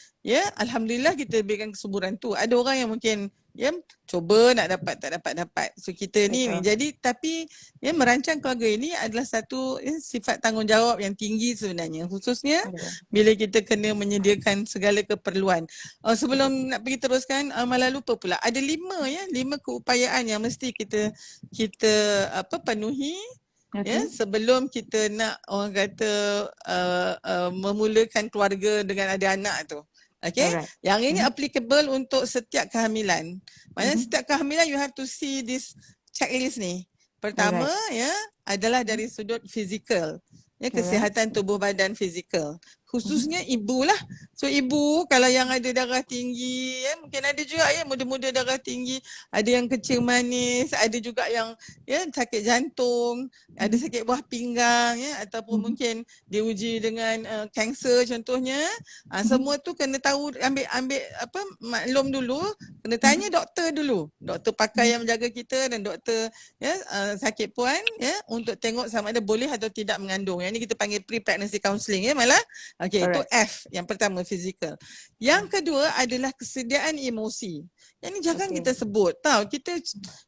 alhamdulillah kita berikan kesuburan tu. Ada orang yang mungkin cuba nak dapat tak dapat. So kita ni jadi tapi merancang keluarga ini adalah satu sifat tanggungjawab yang tinggi sebenarnya, khususnya bila kita kena menyediakan segala keperluan. Sebelum nak pergi teruskan, malah lupa pula ada 5 keupayaan yang mesti kita penuhi sebelum kita nak orang kata memulakan keluarga dengan ada anak tu. Okay, yang ini applicable untuk setiap kehamilan. Maksudnya setiap kehamilan you have to see this checklist ni. Pertama adalah dari sudut fizikal, kesihatan tubuh badan fizikal. khususnya ibu lah. So ibu kalau yang ada darah tinggi ya, mungkin ada juga ya muda-muda darah tinggi, ada yang kencing manis, ada juga yang ya sakit jantung, ada sakit buah pinggang ya, ataupun mungkin diuji dengan kanser contohnya. Semua tu kena tahu, ambil apa maklum dulu, kena tanya doktor dulu. Doktor pakar yang menjaga kita dan doktor ya sakit puan ya untuk tengok sama ada boleh atau tidak mengandung. Yang ni kita panggil pre-pregnancy counselling ya Mala. Okey, itu F yang pertama, fizikal. Yang kedua adalah kesediaan emosi. Yang ni jangan kita sebut. Tahu kita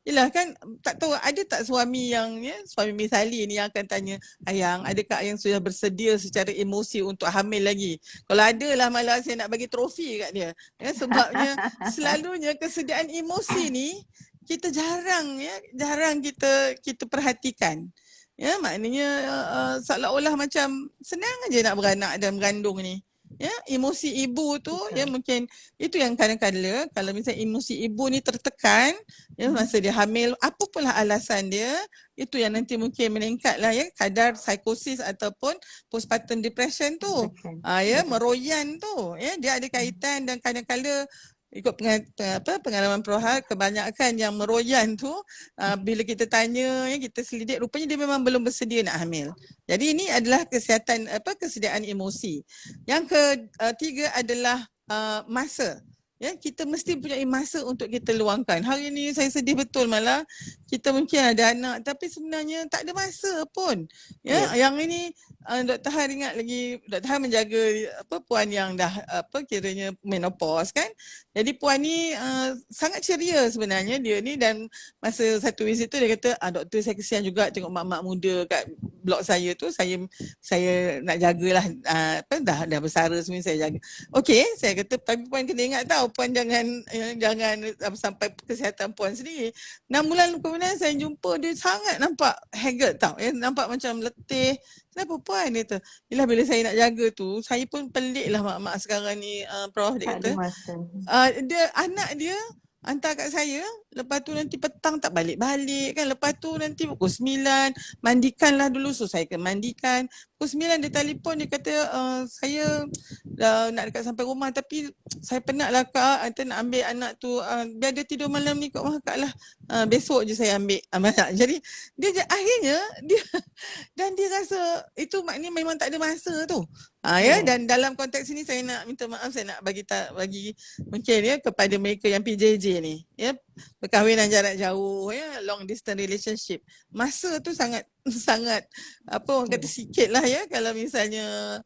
yalah kan tak tahu ada tak suami yang ya suami misali ni yang akan tanya, "Ayang, adakah ayang sudah bersedia secara emosi untuk hamil lagi?" Kalau ada lah malah saya nak bagi trofi kat dia. Ya sebabnya selalunya kesediaan emosi ni kita jarang kita perhatikan. Ya maknanya seolah-olah macam senang aja nak beranak dan mengandung ni. Ya, emosi ibu tu ya mungkin itu yang kadang-kadang kalau misalnya emosi ibu ni tertekan ya masa dia hamil, apapunlah alasan dia, itu yang nanti mungkin meningkatlah ya kadar psikosis ataupun postpartum depression tu. Ya meroyan tu ya dia ada kaitan dan kadang-kadang ikut pengalaman Prohad, kebanyakan yang meroyan tu bila kita tanya ya kita selidik rupanya dia memang belum bersedia nak hamil. Jadi ini adalah kesediaan emosi. Yang ketiga adalah masa. Ya, kita mesti punya masa untuk kita luangkan. Hari ni saya sedih betul malah kita mungkin ada anak tapi sebenarnya tak ada masa pun. Ya, yang ini Dr. Han ingat lagi Dr. Han menjaga puan yang dah kiranya menopause kan. Jadi puan ni sangat ceria sebenarnya dia ni dan masa satu visit tu dia kata, doktor saya kesian juga tengok mak-mak muda kat blok saya tu, saya nak jagalah dah bersara semua saya jaga. Okey, saya kata tapi puan kena ingat tau puan jangan sampai kesihatan puan sendiri. 6 bulan kemudian saya jumpa dia sangat nampak haggard tau. Nampak macam letih. Kenapa puan dia tu? Yelah bila saya nak jaga tu, saya pun pelik lah mak-mak sekarang ni Prof dia kata. Anak dia hantar kat saya, lepas tu nanti petang tak balik-balik kan. Lepas tu nanti pukul 9, mandikanlah dulu. So saya kena mandikan. Pukul 9 dia telefon, dia kata saya dah nak dekat sampai rumah tapi saya penat lah kak, nak ambil anak tu, biar dia tidur malam ni kat rumah kak lah. Besok je saya ambil anak. Jadi dia akhirnya dia rasa itu maknanya memang tak ada masa tu. Ya, dan dalam konteks ini saya nak minta maaf, saya nak bagi mungkin ya kepada mereka yang PJJ ni ya, perkahwinan jarak jauh ya, long distance relationship. Masa tu sangat orang kata sikit lah ya kalau misalnya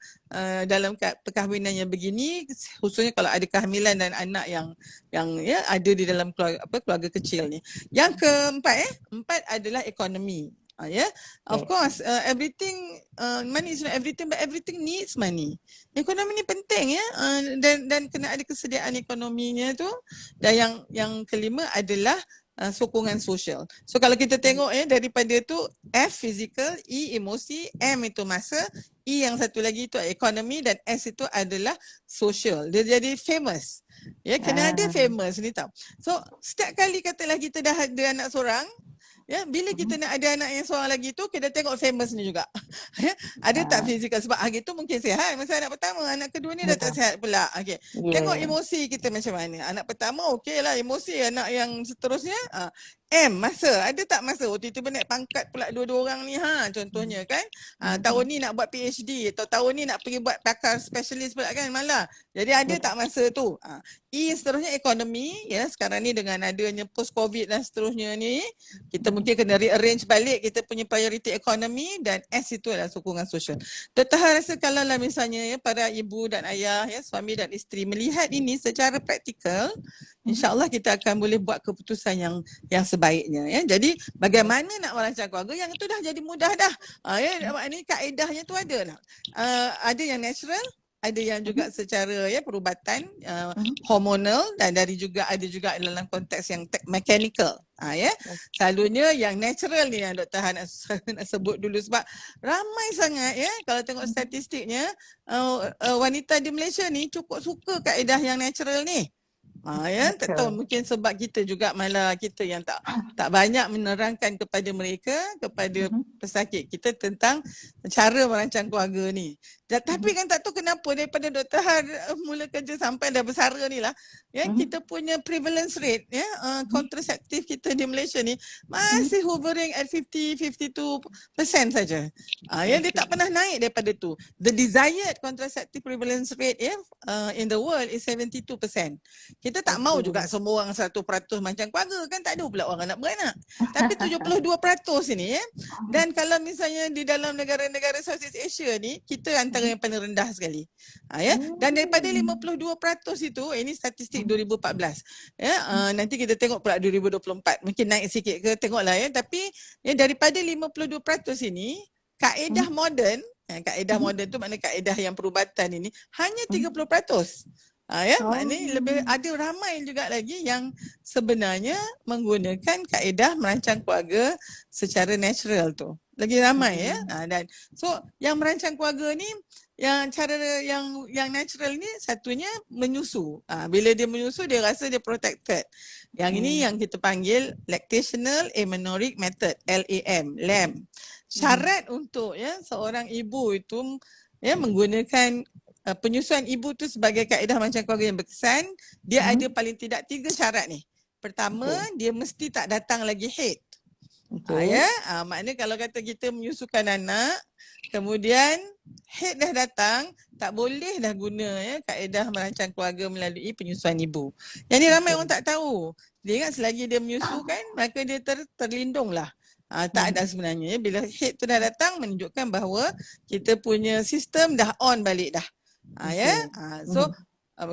dalam perkahwinan yang begini, khususnya kalau ada kehamilan dan anak yang ya ada di dalam keluarga kecil ni. Yang keempat adalah ekonomi. Of course everything money is not everything but everything needs money. Ekonomi ni penting ya, dan kena ada kesediaan ekonominya tu. Dan yang kelima adalah sokongan sosial. So kalau kita tengok ya daripada tu F physical, E emosi, M itu masa, E yang satu lagi itu ekonomi dan S itu adalah social. Dia jadi famous. Ya kena ada famous ni tau. So setiap kali katalah kita dah ada anak seorang, ya, bila kita nak ada anak yang seorang lagi tu, kita tengok famous ni juga. Ya, ada tak fizikal? Sebab hari tu mungkin sihat masa anak pertama, anak kedua ni dah tak sihat pula. Okey. Tengok emosi kita macam mana. Anak pertama okeylah emosi, anak yang seterusnya M, masa. Ada tak masa? Tiba-tiba naik pangkat pula dua-dua orang ni contohnya kan. Tahun ni nak buat PhD atau tahun ni nak pergi buat pakar spesialis pula kan malah. Jadi ada tak masa tu? E seterusnya ekonomi ya, sekarang ni dengan adanya post covid dan seterusnya ni kita mungkin kena rearrange balik kita punya priority ekonomi, dan S itu adalah sokongan sosial. Dr. Han rasa kalau lah misalnya ya para ibu dan ayah ya, suami dan isteri melihat ini secara praktikal, insya-Allah kita akan boleh buat keputusan yang sebaiknya ya. Jadi bagaimana nak merancang keluarga yang itu dah jadi mudah dah. Ya maknanya kaedahnya tu ada lah. Ada yang natural, ada yang juga secara ya perubatan hormonal, dan ada juga dalam konteks yang mechanical. Ya. Selalunya yang natural ni yang Dr. Han nak sebut dulu sebab ramai sangat ya kalau tengok statistiknya wanita di Malaysia ni cukup suka kaedah yang natural ni. Ya, tak tahu mungkin sebab kita juga malah kita yang tak banyak menerangkan kepada mereka, kepada pesakit kita tentang cara merancang keluarga ni. Tapi kan tak tahu kenapa daripada Dr. Har mula kerja sampai dah bersara ni lah, ya, kita punya prevalence rate, ya, kontraseptif kita di Malaysia ni masih hovering at 52% saja. Ya, dia tak pernah naik daripada tu. The desired contraceptive prevalence rate, ya, in the world is 72%. Kita tak mau juga semua orang 100% macam keluarga, kan tak ada pula orang nak beranak. Tapi 72% ini, ya. Dan kalau misalnya di dalam negara-negara Southeast Asia ni, kita antara yang paling rendah sekali. Ya. Dan daripada 52% itu, ini statistik 2014. Ya, nanti kita tengok pula 2024. Mungkin naik sikit ke, tengoklah, ya. Tapi ya, daripada 52% ini, kaedah moden, kaedah moden tu maknanya kaedah yang perubatan ini hanya 30%. Ya, maknanya lebih ada ramai juga lagi yang sebenarnya menggunakan kaedah merancang keluarga secara natural tu. Lagi ramai, ya. Dan so yang merancang keluarga ni, yang cara yang natural ni satunya menyusu. Bila dia menyusu dia rasa dia protected. Yang ini yang kita panggil lactational amenorrheic method, LAM. Syarat untuk, ya, seorang ibu itu, ya, menggunakan penyusuan ibu tu sebagai kaedah merancang keluarga yang berkesan, dia ada paling tidak 3 syarat ni. Pertama, dia mesti tak datang lagi haid. Ya, maknanya kalau kata kita menyusukan anak, kemudian haid dah datang, tak boleh dah guna, ya, kaedah merancang keluarga melalui penyusuan ibu. Yang ni ramai orang tak tahu. Dia ingat selagi dia menyusu kan, maka dia terlindung lah. Tak ada sebenarnya. Bila haid tu dah datang, menunjukkan bahawa kita punya sistem dah on balik dah. Ya. So,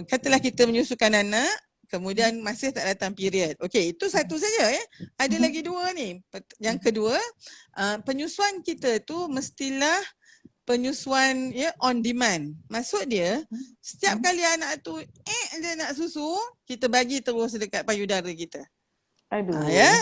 katalah kita menyusukan anak, kemudian masih tak datang period. Okey, itu satu saja, ya. Ada lagi 2 ni. Yang kedua, penyusuan kita tu mestilah penyusuan, ya, on demand. Maksud dia, setiap kali anak tu dia nak susu, kita bagi terus dekat payudara kita. Ya,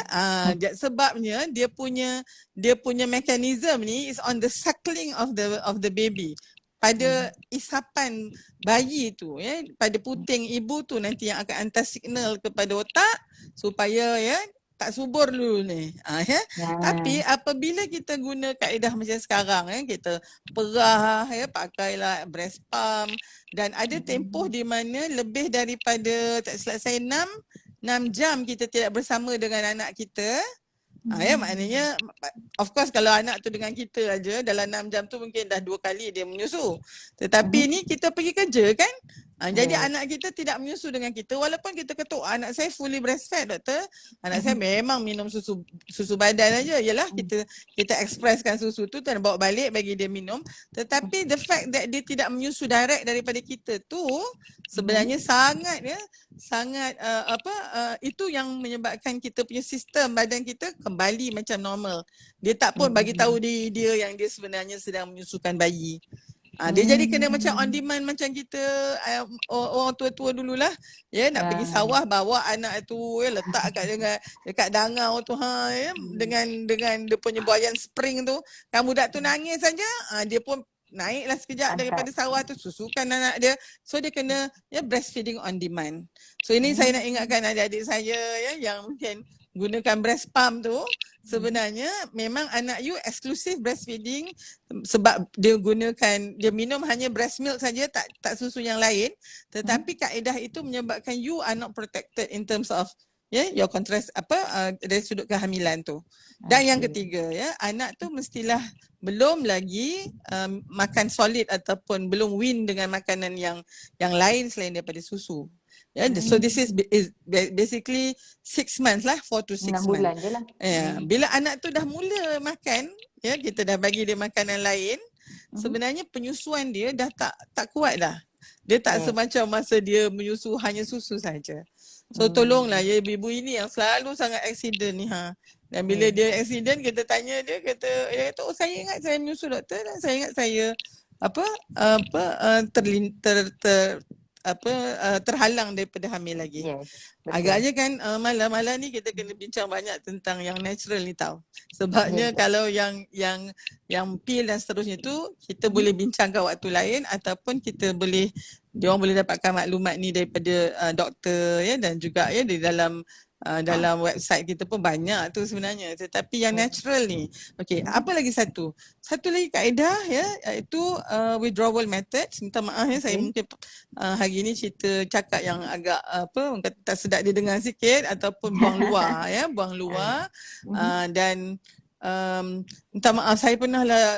sebabnya dia punya mekanisme ni is on the suckling of the baby. Pada isapan bayi tu, ya, pada puting ibu tu nanti yang akan hantar signal kepada otak supaya, ya, tak subur dulu ni. Ya. Tapi apabila kita guna kaedah macam sekarang, ya, kita perah, ya, pakailah breast pump, dan ada tempoh di mana lebih daripada, tak silap saya, 6 jam kita tidak bersama dengan anak kita. Ya, maknanya of course kalau anak tu dengan kita aja dalam 6 jam tu mungkin dah 2 kali dia menyusu. Tetapi ni kita pergi kerja kan. Jadi anak kita tidak menyusu dengan kita, walaupun kita ketuk anak saya fully breastfed, doktor. Anak saya memang minum susu badan aja. Yalah, kita expresskan susu tu dan bawa balik bagi dia minum. Tetapi the fact that dia tidak menyusu direct daripada kita tu sebenarnya sangat, ya, sangat itu yang menyebabkan kita punya sistem badan kita kembali macam normal. Dia tak pun bagi tahu dia yang dia sebenarnya sedang menyusukan bayi. Dia jadi kena macam on demand macam kita orang tua-tua dululah, ya, nak pergi sawah bawa anak tu, ya, letak dekat dangau tu, ya, dengan dia punya buayan spring tu. Kan budak tu nangis saja, dia pun naiklah sekejap daripada sawah tu, susukan anak dia. So dia kena, ya, breastfeeding on demand. So ini saya nak ingatkan adik-adik saya, ya, yang mungkin gunakan breast pump tu, sebenarnya memang anak you exclusive breastfeeding sebab dia minum hanya breast milk saja, tak susu yang lain. Tetapi kaedah itu menyebabkan you are not protected in terms of, ya, your dari sudut kehamilan tu. Dan yang ketiga, ya, anak tu mestilah belum lagi makan solid ataupun belum win dengan makanan yang lain selain daripada susu. So this is basically 6 months lah, 4 to 6 months. 6 bulan je lah. Bila anak tu dah mula makan, ya, kita dah bagi dia makanan lain, sebenarnya penyusuan dia dah tak kuat dah. Dia tak semacam masa dia menyusu hanya susu saja. So tolonglah, ya, ibu ini yang selalu sangat accident ni, Dan bila dia accident, kita tanya dia, kata, oh, saya ingat saya menyusu, doktor, dan saya ingat saya terhalang daripada hamil lagi. Agaknya kan malam-malam ni kita kena bincang banyak tentang yang natural ni tau. Sebabnya kalau yang pil dan seterusnya tu kita boleh bincangkan waktu lain, ataupun kita boleh dia orang boleh dapatkan maklumat ni daripada doktor ya, dan juga ya di dalam dalam website kita pun banyak tu sebenarnya. Tetapi yang natural ni, okey, apa lagi satu lagi kaedah ya, iaitu withdrawal method. Minta maaf ya, saya mungkin hari ni cerita cakap yang agak orang kata tak sedap didengar sikit, ataupun buang luar ya, buang luar. Dan minta maaf, saya pernah lah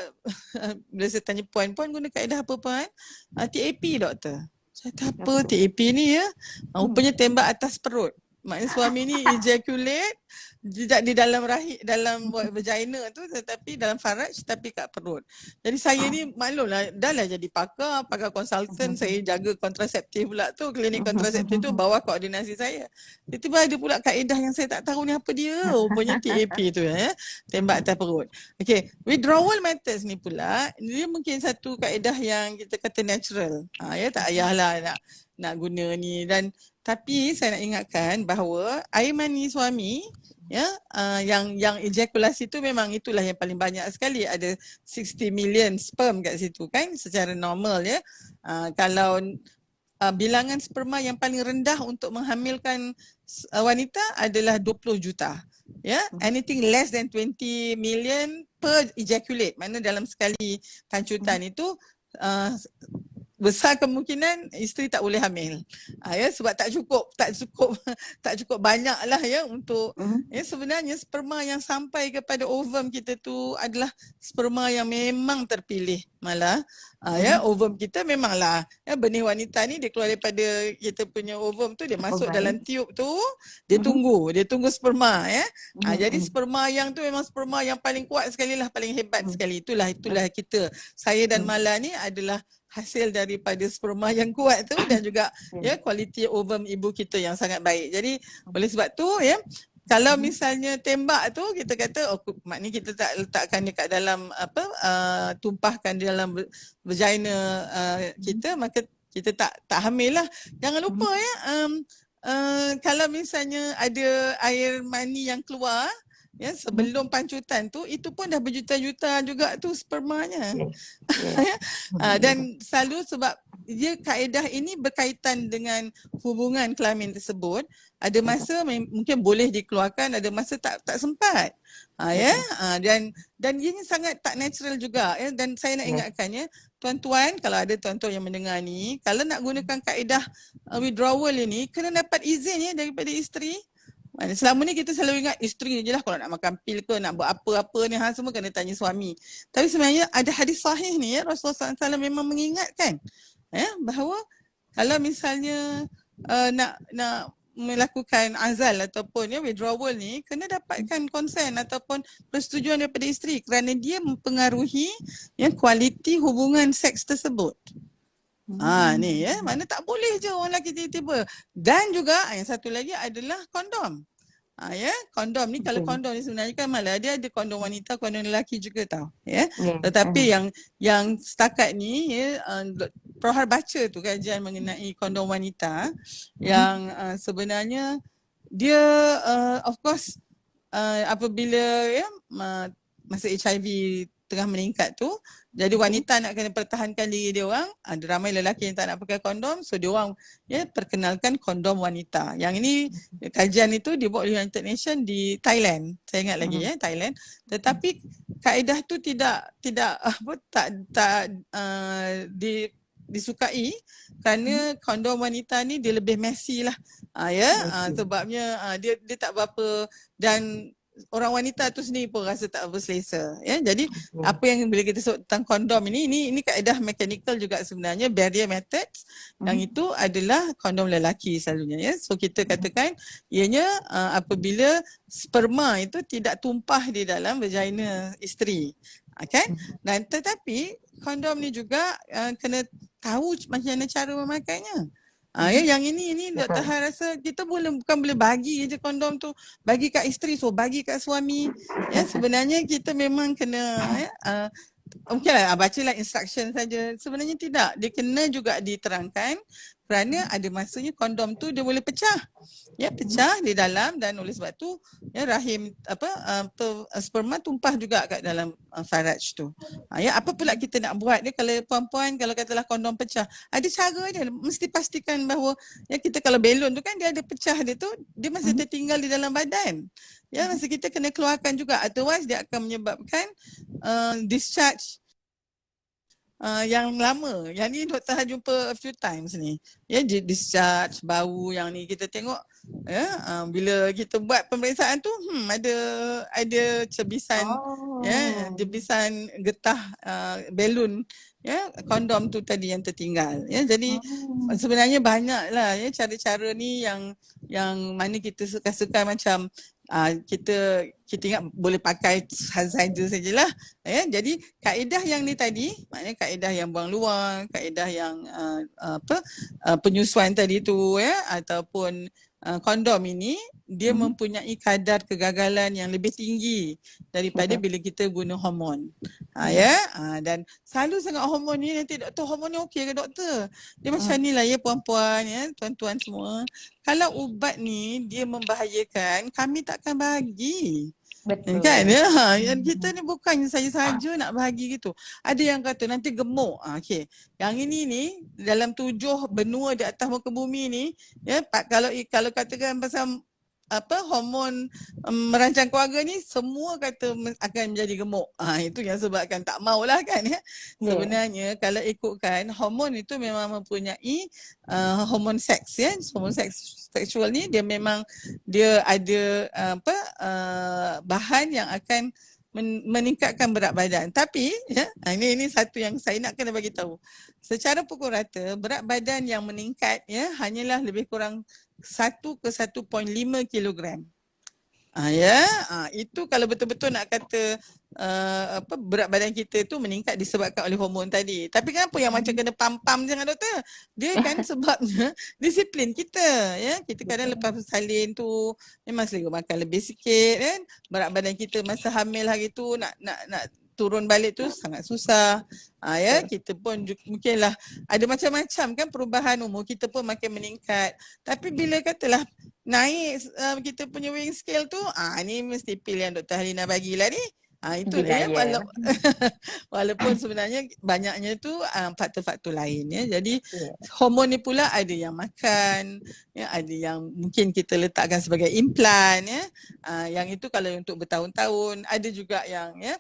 bila saya tanya puan-puan guna kaedah apa puan? TAP doktor. Saya kata apa TAP ni ya? Rupanya tembak atas perut. Maknanya suami ni ejaculate tidak di dalam rahim, dalam vagina tu, tetapi dalam faraj, tapi kat perut. Jadi saya ni maklumlah, dah lah jadi pakar konsultan, saya jaga kontraseptif pula tu, klinik kontraseptif tu bawah koordinasi saya. Tiba-tiba ada pula kaedah yang saya tak tahu ni apa dia, rupanya TAP tu ya, tembak atas perut. Okay, withdrawal methods ni pula, dia mungkin satu kaedah yang kita kata natural. Ya, tak payahlah nak guna ni. Dan tapi saya nak ingatkan bahawa air mani suami ya, yang ejakulasi tu memang itulah yang paling banyak sekali, ada 60 million sperm kat situ kan secara normal ya. Kalau bilangan sperma yang paling rendah untuk menghamilkan wanita adalah 20 juta ya. Anything less than 20 million per ejaculate, mana dalam sekali kancutan itu besar kemungkinan isteri tak boleh hamil. Ya, sebab tak cukup banyaklah ya untuk ya, sebenarnya sperma yang sampai kepada ovum kita tu adalah sperma yang memang terpilih malah. Ya, ovum kita memanglah ya, benih wanita ni dia keluar daripada kita punya ovum tu, dia masuk dalam tiub tu, dia tunggu sperma ya. Jadi sperma yang tu memang sperma yang paling kuat sekali lah, paling hebat sekali. Itulah kita, saya dan Mala ni adalah hasil daripada sperma yang kuat tu, dan juga ya kualiti ovum ibu kita yang sangat baik. Jadi oleh sebab tu ya, kalau misalnya tembak tu kita kata maknanya kita tak letakkan dekat dalam tumpahkan di dalam vagina kita, maka kita tak hamil lah. Jangan lupa ya, kalau misalnya ada air mani yang keluar ya sebelum pancutan tu, itu pun dah berjuta-juta juga tu spermanya. Dan selalu sebab dia kaedah ini berkaitan dengan hubungan kelamin tersebut, ada masa mungkin boleh dikeluarkan, ada masa tak sempat. Dan ianya sangat tak natural juga ya. Dan saya nak ingatkan ya, tuan-tuan, kalau ada tuan-tuan yang mendengar ni, kalau nak gunakan kaedah withdrawal ini, kena dapat izin ya daripada isteri. Selama ni kita selalu ingat isteri je lah, kalau nak makan pil ke, nak buat apa-apa ni semua kena tanya suami. Tapi sebenarnya ada hadis sahih ni ya, Rasulullah SAW memang mengingatkan ya, bahawa kalau misalnya nak melakukan azal ataupun ya withdrawal ni, kena dapatkan konsen ataupun persetujuan daripada isteri, kerana dia mempengaruhi ya kualiti hubungan seks tersebut. Ni ya, mana tak boleh je orang lelaki tiba-tiba. Dan juga yang satu lagi adalah kondom. Ya, kondom ni, kalau kondom ni sebenarnya kan malah dia ada kondom wanita, kondom lelaki juga tau ya. Tetapi yang setakat ni ya, Prohar baca tu kajian mengenai kondom wanita yang sebenarnya dia of course apabila ya masa HIV tengah meningkat tu, jadi wanita nak kena pertahankan diri dia orang, ada ramai lelaki yang tak nak pakai kondom, so dia orang ya perkenalkan kondom wanita. Yang ini kajian itu dibuat oleh United Nations di Thailand. Saya ingat lagi ya, Thailand. Tetapi kaedah tu tidak disukai, kerana kondom wanita ni dia lebih messy lah. Sebabnya dia tak berapa, dan orang wanita tu sendiri pun rasa tak berselesa ya. Jadi apa yang bila kita sebut tentang kondom ini kaedah mechanical juga sebenarnya, barrier methods, yang itu adalah kondom lelaki selalunya ya. So kita katakan ianya apabila sperma itu tidak tumpah di dalam vagina isteri, kan? Dan tetapi kondom ni juga kena tahu macam mana cara memakainya. Yang ini Dr. Han rasa kita bukan boleh bagi je kondom tu, bagi kat isteri, so bagi kat suami. Ya, sebenarnya kita memang kena mungkinlah bacalah instruction saja. Sebenarnya tidak, dia kena juga diterangkan kerana ada masanya kondom tu dia boleh pecah. Ya, pecah di dalam dan oleh sebab tu ya rahim sperma tumpah juga kat dalam faraj tu. Ya, apa pula kita nak buat dia kalau perempuan kalau katalah kondom pecah. Ada cara dia, mesti pastikan bahawa ya kita kalau belon tu kan dia ada pecah dia tu, dia masih tertinggal di dalam badan. Ya, masa kita kena keluarkan juga, otherwise dia akan menyebabkan discharge yang lama. Yang ni doktor dah jumpa a few times ni. Ya, discharge, bau yang ni kita tengok ya, bila kita buat pemeriksaan tu ada cebisan ya, cebisan getah belon ya, kondom tu tadi yang tertinggal. Ya, jadi sebenarnya banyaklah ya cara-cara ni yang mana kita suka-suka macam kita ingat boleh pakai saja sajalah ya. Jadi kaedah yang ni tadi, maknanya kaedah yang buang luar, kaedah yang penyusuan tadi tu ya, ataupun kondom ini dia mempunyai kadar kegagalan yang lebih tinggi daripada bila kita guna hormon. Dan selalu sangat hormon ni nanti doktor, hormon ni okey ke doktor? Dia macam ni lah ya puan-puan ya, tuan-tuan semua. Kalau ubat ni dia membahayakan, kami takkan bagi. Betul. Kan ya, yang kita ni bukannya saya saja nak bahagi gitu. Ada yang kata nanti gemuk. Okey. Yang ini ni dalam 7 benua di atas muka bumi ni ya, kalau katakan pasal hormon merancang keluarga ni semua kata akan menjadi gemuk. Itu yang sebabkan tak maulah kan ya. Sebenarnya kalau ikutkan hormon itu memang mempunyai hormon seks ya. Hormon seksual ni dia memang dia ada bahan yang akan meningkatkan berat badan. Tapi ya, ini satu yang saya nak kena bagi tahu. Secara pukul rata berat badan yang meningkat ya hanyalah lebih kurang 1 ke 1.5 kilogram. Itu kalau betul-betul nak kata berat badan kita tu meningkat disebabkan oleh hormon tadi. Tapi kenapa yang macam kena pam-pam jangan doktor? Dia kan sebabnya disiplin kita ya. Kita kadang lepas bersalin tu memang selera makan lebih sikit kan. Berat badan kita masa hamil hari tu nak turun balik tu sangat susah. Ya, kita pun mungkinlah ada macam-macam kan perubahan umur kita pun makin meningkat. Tapi bila katalah naik kita punya weighing scale tu, ni mesti pil yang Dr. Halina bagilah ni. Itu dia walaupun sebenarnya banyaknya tu faktor-faktor lain ya. Jadi hormon ni pula ada yang makan ya, ada yang mungkin kita letakkan sebagai implan ya. Yang itu kalau untuk bertahun-tahun, ada juga yang ya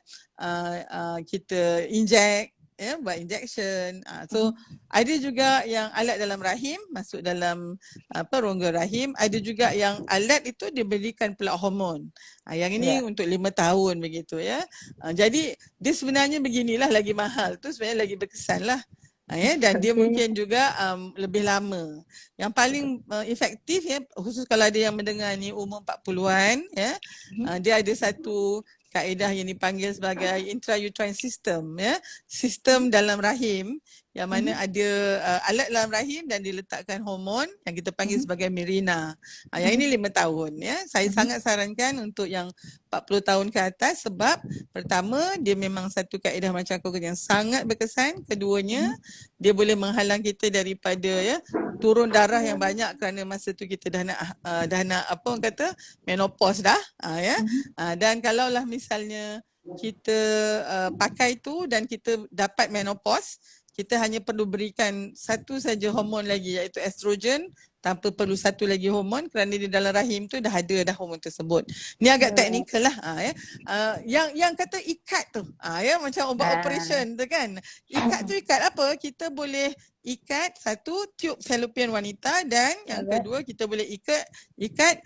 kita inject ya, buat injection. So ada juga yang alat dalam rahim, masuk dalam rongga rahim. Ada juga yang alat itu diberikan pula hormon. Yang ini untuk 5 tahun begitu ya. Jadi dia sebenarnya beginilah, lagi mahal tu sebenarnya lagi berkesan lah. Dan dia mungkin juga lebih lama. Yang paling efektif ya, khusus kalau ada yang mendengar ni umur 40-an ya, dia ada satu kaedah yang dipanggil sebagai intrauterine system ya, sistem dalam rahim yang mana ada alat dalam rahim dan diletakkan hormon yang kita panggil sebagai Mirena. Yang ini 5 tahun ya. Saya sangat sarankan untuk yang 40 tahun ke atas sebab pertama dia memang satu kaedah macam keluarga yang sangat berkesan, keduanya dia boleh menghalang kita daripada ya turun darah yang banyak kerana masa tu kita dah nak apa orang kata menopause dah ya. Dan kalaulah misalnya kita pakai tu dan kita dapat menopause, kita hanya perlu berikan satu saja hormon lagi iaitu estrogen, tanpa perlu satu lagi hormon kerana di dalam rahim tu dah ada hormon tersebut. Ni agak teknikal lah yang kata ikat tu ya, macam ubat operation tu kan. Ikat tu ikat apa? Kita boleh ikat satu tube fallopian wanita dan yang kedua kita boleh ikat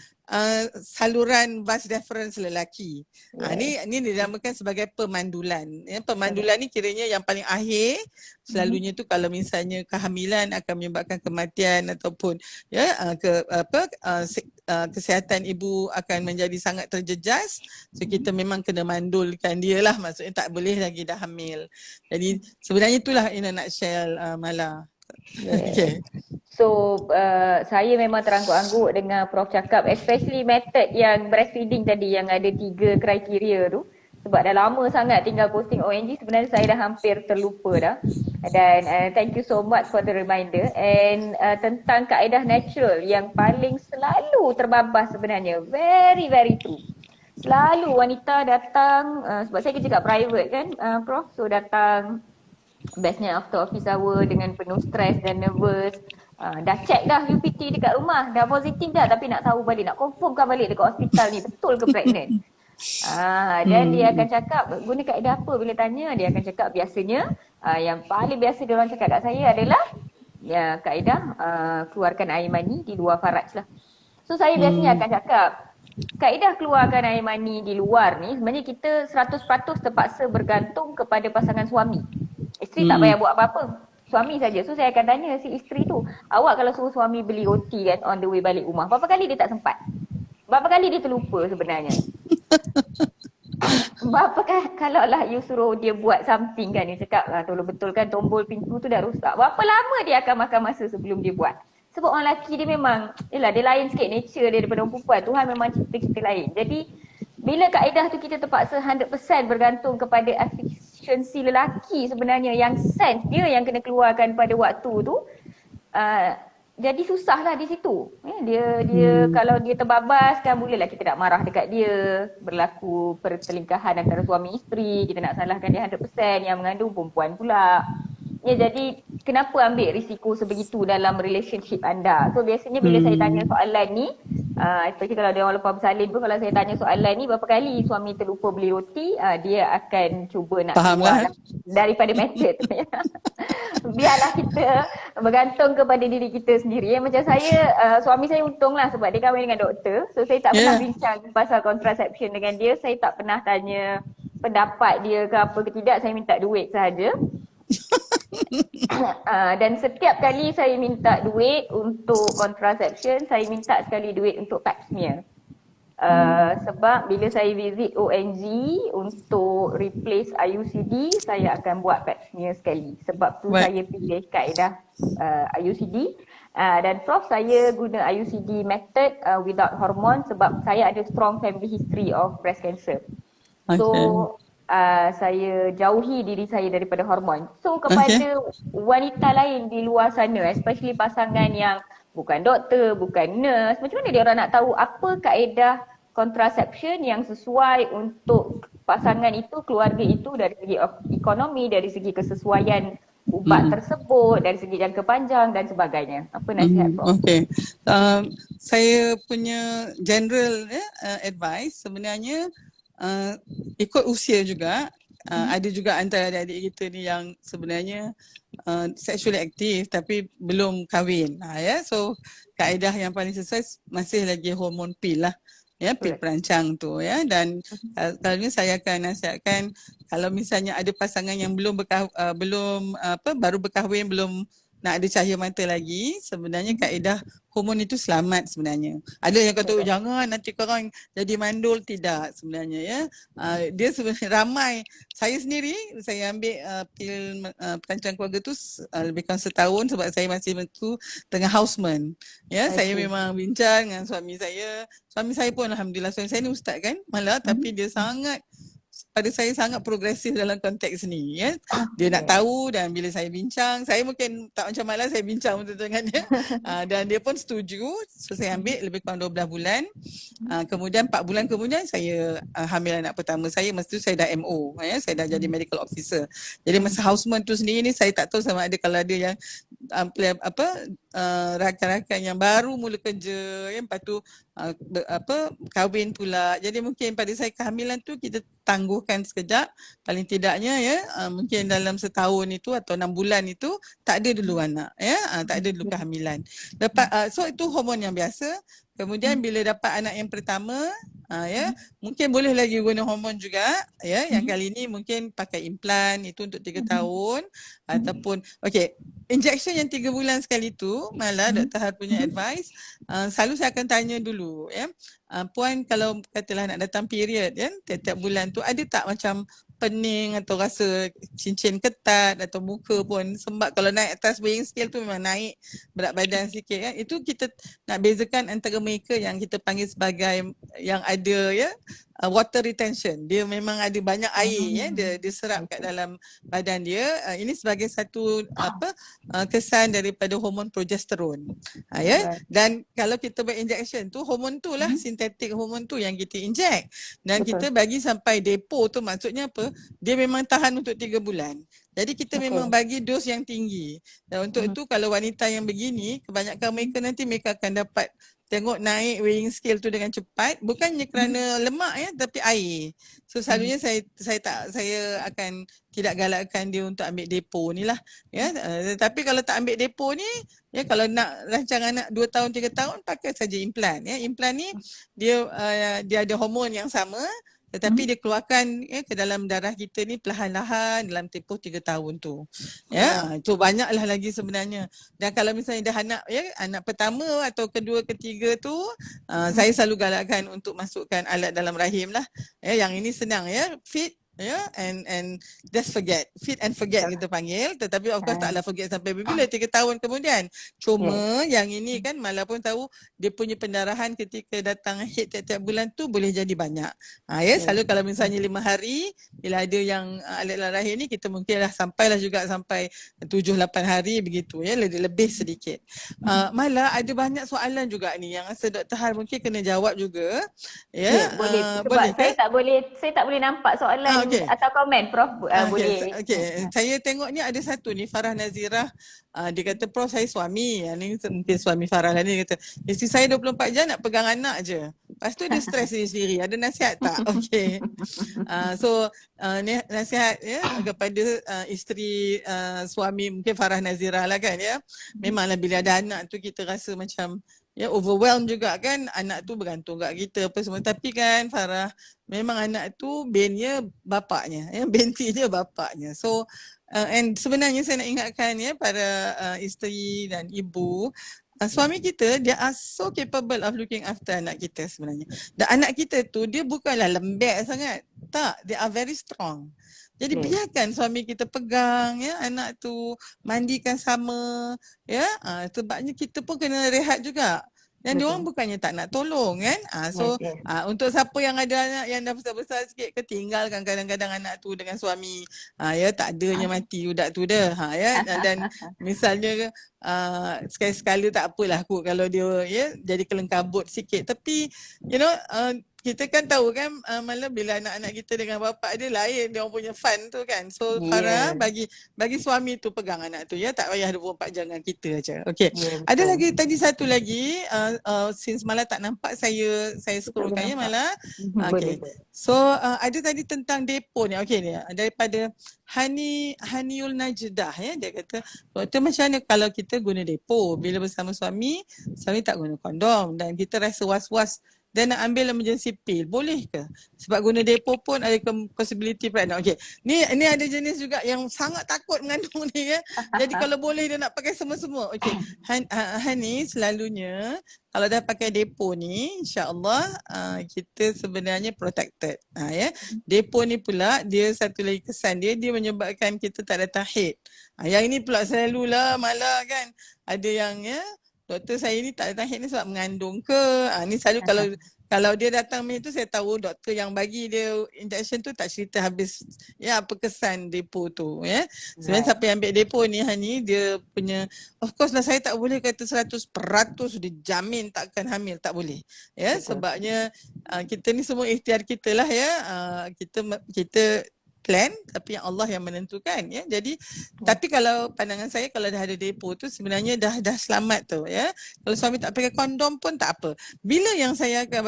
saluran vas deferens lelaki. Ni dinamakan sebagai pemandulan. Ya, pemandulan ni kiranya yang paling akhir. Selalunya tu kalau misalnya kehamilan akan menyebabkan kematian ataupun ya kesihatan ibu akan menjadi sangat terjejas. So kita memang kena mandulkan dia lah, maksudnya tak boleh lagi dah hamil. Jadi sebenarnya itulah in a nutshell Mala. Okay. So saya memang terangguk-angguk dengan Prof cakap, especially method yang breastfeeding tadi yang ada 3 kriteria tu. sebab dah lama sangat tinggal posting ONG, sebenarnya saya dah hampir terlupa dah. Dan thank you so much for the reminder. And tentang kaedah natural yang paling selalu terbabas sebenarnya, very very true. Selalu wanita datang, sebab saya kerja kat private kan Prof, so datang bestnya after office hour dengan penuh stres dan nervous. Dah check dah UPT dekat rumah, dah positif dah, tapi nak tahu balik, nak confirmkan balik dekat hospital ni betul ke pregnant. Dan dia akan cakap, guna kaedah apa bila tanya, dia akan cakap biasanya yang paling biasa dia orang cakap kat saya adalah kaedah keluarkan air mani di luar faraj lah. So saya biasanya akan cakap, kaedah keluarkan air mani di luar ni sebenarnya kita 100% terpaksa bergantung kepada pasangan suami. Isteri tak payah buat apa-apa, suami saja. So saya akan tanya si isteri tu, awak kalau suruh suami beli roti kan on the way balik rumah, berapa kali dia tak sempat? Berapa kali dia terlupa sebenarnya? Berapa kalau lah you suruh dia buat something kan, dia cakap tolong betulkan tombol pintu tu dah rosak, berapa lama dia akan makan masa sebelum dia buat? Sebab orang lelaki dia memang, yelah dia lain sikit nature dia daripada orang perempuan. Tuhan memang cipta kita lain. Jadi bila kaedah tu kita terpaksa 100% bergantung kepada efisiensi lelaki sebenarnya, yang sense dia yang kena keluarkan pada waktu tu, jadi susahlah di situ. Dia kalau dia terbabas kan, bolehlah kita nak marah dekat dia, berlaku pertelingkahan antara suami isteri, kita nak salahkan dia 100%, yang mengandung perempuan pula. Jadi kenapa ambil risiko sebegitu dalam relationship anda? So biasanya bila saya tanya soalan ni, especially kalau dia orang lepas bersalin pun, kalau saya tanya soalan ni, berapa kali suami terlupa beli roti, dia akan cuba nak keluar daripada method. Biarlah kita bergantung kepada diri kita sendiri. Macam saya, suami saya untunglah sebab dia kahwin dengan doktor. So saya tak pernah bincang pasal contraception dengan dia. Saya tak pernah tanya pendapat dia ke apa ke tidak. Saya minta duit sahaja. Dan setiap kali saya minta duit untuk contraception, saya minta sekali duit untuk pap smear. Sebab bila saya visit ONG untuk replace IUCD, saya akan buat pap smear sekali. Sebab tu saya pilih kaedah IUCD. Dan Prof, saya guna IUCD method without hormone sebab saya ada strong family history of breast cancer. So saya jauhi diri saya daripada hormon. So kepada wanita lain di luar sana, especially pasangan yang bukan doktor, bukan nurse, macam mana dia orang nak tahu apa kaedah contraception yang sesuai untuk pasangan itu, keluarga itu, dari segi ekonomi, dari segi kesesuaian ubat tersebut, dari segi jangka panjang dan sebagainya. Apa nasihat Prof? Saya punya general advice sebenarnya ikut usia juga. Ada juga antara adik-adik kita ni yang sebenarnya sexually aktif tapi belum kahwin. So kaedah yang paling sesuai masih lagi hormon pill lah. Pil perancang tu dan selalunya saya akan nasihatkan, kalau misalnya ada pasangan yang baru berkahwin, belum nak ada cahaya mata lagi, sebenarnya kaedah hormon itu selamat sebenarnya. Ada yang kata jangan nanti korang jadi mandul, tidak sebenarnya dia sebenarnya ramai. Saya sendiri saya ambil pil perancang keluarga tu lebih kurang setahun sebab saya masih tu tengah houseman. Saya memang bincang dengan suami saya. Suami saya pun alhamdulillah, suami saya ni ustaz kan malah, tapi dia pada saya sangat progresif dalam konteks ni. Dia nak tahu, dan bila saya bincang, saya mungkin tak macam malas, saya bincang betul-betul dengan dia. Dan dia pun setuju. So saya ambil lebih kurang 12 bulan. Kemudian 4 bulan kemudian saya hamil anak pertama saya. Masa tu saya dah MO, saya dah jadi medical officer. Jadi masa houseman tu sendiri ni, saya tak tahu sama ada kalau ada yang rakan-rakan yang baru mula kerja, lepas tu kahwin pula. Jadi mungkin pada saya kehamilan tu kita tangguhkan sekejap, paling tidaknya mungkin dalam setahun itu atau 6 bulan itu tak ada dulu anak, tak ada dulu kehamilan. So itu hormon yang biasa. Kemudian bila dapat anak yang pertama, mungkin boleh lagi guna hormon juga, yang kali ni mungkin pakai implan, itu untuk 3 tahun, ataupun injection yang 3 bulan sekali tu, malah Dr. Har punya advice, selalu saya akan tanya dulu, puan kalau katalah nak datang period tiap-tiap bulan tu, ada tak macam pening atau rasa cincin ketat atau muka pun sembab? Kalau naik atas weighing scale tu memang naik berat badan sikit Itu kita nak bezakan antara mereka yang kita panggil sebagai yang ada water retention. Dia memang ada banyak air ya, dia serap kat dalam badan dia. Ini sebagai satu kesan daripada hormon progesteron. Ya. Dan kalau kita buat injection tu, hormon tu lah, sintetik hormon tu yang kita inject. Dan kita bagi sampai depo tu, maksudnya apa? Dia memang tahan untuk 3 bulan. Jadi kita memang bagi dos yang tinggi. Dan untuk itu kalau wanita yang begini, kebanyakan mereka nanti mereka akan dapat tengok naik weighing scale tu dengan cepat, bukannya kerana lemak ya, tapi air. So selalunya saya akan tidak galakkan dia untuk ambil depo ni lah ya. Tapi kalau tak ambil depo ni ya, kalau nak rancang anak 2 tahun 3 tahun, pakai saja implan ya. Implan ni dia ada hormon yang sama, tetapi dia keluarkan ya, ke dalam darah kita ni perlahan-lahan dalam tempoh 3 tahun tu. Ya, tu banyaklah lagi sebenarnya. Dan kalau misalnya dah anak ya, anak pertama atau kedua, ketiga tu, saya selalu galakkan untuk masukkan alat dalam rahim lah. Ya, yang ini senang ya, fit ya, and just forget, fit and forget kita panggil. Tetapi of course taklah forget sampai bila 3 tahun kemudian. Cuma yang ini kan Mala pun tahu dia punya pendarahan ketika datang haid tiap-tiap bulan tu boleh jadi banyak. Ya, selalu kalau misalnya 5 hari bila ada yang alat dalam rahim ni, kita mungkinlah sampailah juga sampai 7-8 hari begitu ya, lebih sedikit. Mala ada banyak soalan juga ni yang rasa Dr. Har mungkin kena jawab juga ya. Boleh. Sebab boleh, saya tak boleh nampak soalan atau komen Prof. Boleh. Saya tengok ni ada satu ni, Farah Nazirah. Dia kata, Prof, saya suami. Ni mungkin suami Farah lah ni. Dia kata, isteri saya 24 jam nak pegang anak je. Lepas tu dia stres diri sendiri. Ada nasihat tak? Okey. Nasihat ya kepada isteri suami mungkin Farah Nazirah lah kan ya. Memanglah bila ada anak tu kita rasa macam ya overwhelmed juga kan, anak tu bergantung kat kita apa semua. Tapi kan Farah, memang anak tu bennya bapaknya ya, bentinya bapaknya. So and sebenarnya saya nak ingatkan ya para isteri dan ibu, suami kita dia are so capable of looking after anak kita sebenarnya. Dan anak kita tu dia bukanlah lembek sangat. Tak, they are very strong. Jadi biarkan suami kita pegang ya anak tu, mandikan sama ya. Sebabnya kita pun kena rehat juga. Dan diorang bukannya tak nak tolong kan. Untuk siapa yang ada anak yang dah besar-besar sikit, tinggalkan kadang-kadang anak tu dengan suami. Ya, tak adanya mati budak tu dah. Ya, dan misalnya sekali-sekala tak apalah kot kalau dia ya jadi kelengkabut sikit. Tapi you know kita kan tahu kan malah bila anak-anak kita dengan bapak dia lain, dia orang punya fun tu kan. So Farah bagi suami tu pegang anak tu ya, tak payah 24 jam dengan kita aja. Okey. Ada lagi tadi satu lagi since Mala tak nampak, saya scrollkan ya Mala. Okey. So ada tadi tentang depo ni. Okey ni daripada Haniul Najdah ya, dia kata, doktor macam mana kalau kita guna depo bila bersama suami tak guna kondom dan kita rasa was-was dan nak ambil emergency pill, boleh ke? Sebab guna depo pun ada possibility pregnant. Okey. Ni ada jenis juga yang sangat takut mengandung ni ya. Jadi kalau boleh dia nak pakai semua-semua. Okey. Hani selalunya kalau dah pakai depo ni, insya-Allah kita sebenarnya protected. Ya. Depo ni pula dia satu lagi kesan dia menyebabkan kita tak datang haid. Yang ini pula selalulah malah kan. Ada yang ya, doktor saya ni tak datang haid ni sebab mengandung ke? Ni selalu kalau dia datang macam tu, saya tahu doktor yang bagi dia injection tu tak cerita habis ya apa kesan depo tu ya. Sebenarnya siapa yang ambil depo ni Hani, dia punya, of course lah saya tak boleh kata 100% dia jamin takkan hamil, tak boleh. Ya, sebabnya kita ni semua ikhtiar kita lah ya. Kita plan, tapi yang Allah yang menentukan ya. Jadi tapi kalau pandangan saya, kalau dah ada depo tu sebenarnya dah selamat tu ya. Kalau suami tak pakai kondom pun tak apa. Bila yang saya akan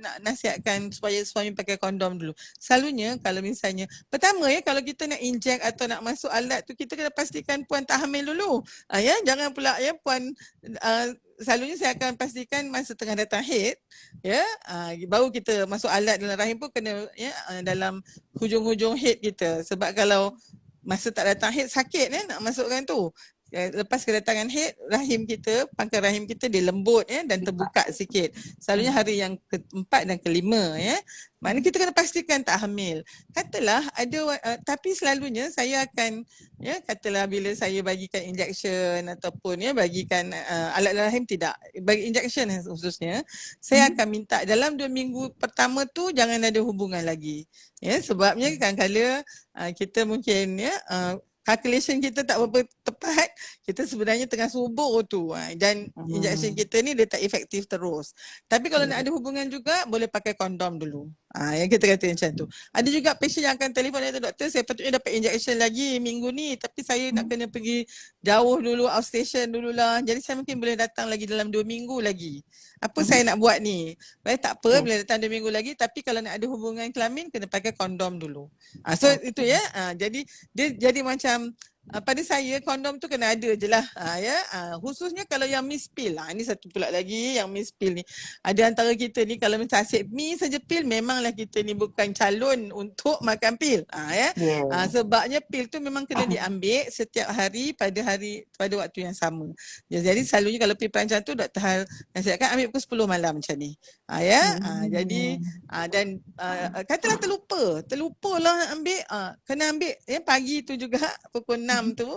nak nasihatkan supaya suami pakai kondom dulu, selalunya kalau misalnya pertama ya, kalau kita nak inject atau nak masuk alat tu, kita kena pastikan puan tak hamil dulu. Ya, jangan pula ya puan selalunya saya akan pastikan masa tengah datang haid ya, baru kita masuk alat dalam rahim pun kena ya dalam hujung-hujung haid kita. Sebab kalau masa tak datang haid sakit nak masukkan tu. lepas kedatangan haid, pangkal rahim kita dia lembut ya dan terbuka sikit. Selalunya hari yang keempat dan kelima ya. Maknanya kita kena pastikan tak hamil. Katalah ada tapi selalunya saya akan ya katalah bila saya bagikan injection ataupun ya bagikan alat rahim tidak. Bagi injection khususnya, saya akan minta dalam 2 minggu pertama tu jangan ada hubungan lagi. Ya sebabnya kadang-kadang kita mungkin ya calculation kita tak berapa tepat, kita sebenarnya tengah subur tu dan injection kita ni dia tak efektif terus. Tapi kalau nak ada hubungan juga boleh pakai kondom dulu. Yang kita kata macam tu. Ada juga patient yang akan telefon dia, doktor saya patutnya dapat injection lagi minggu ni tapi saya nak kena pergi jauh dulu, outstation dululah. Jadi saya mungkin boleh datang lagi dalam 2 minggu lagi. Apa saya nak buat ni? Baik tak apa boleh datang 2 minggu lagi tapi kalau nak ada hubungan kelamin kena pakai kondom dulu. So itu ya. Jadi dia jadi macam pada saya kondom tu kena ada je lah khususnya kalau yang miss pill ini satu pula lagi yang miss pill ni ada antara kita ni kalau misal asyik miss saja pil memanglah kita ni bukan calon untuk makan pil sebabnya pil tu memang kena diambil setiap hari pada waktu yang sama jadi selalunya kalau pil perancang tu doktor nasihatkan ambil pukul 10 malam macam ni jadi dan katalah terlupalah ambil kena ambil pagi tu juga pukul 6 tu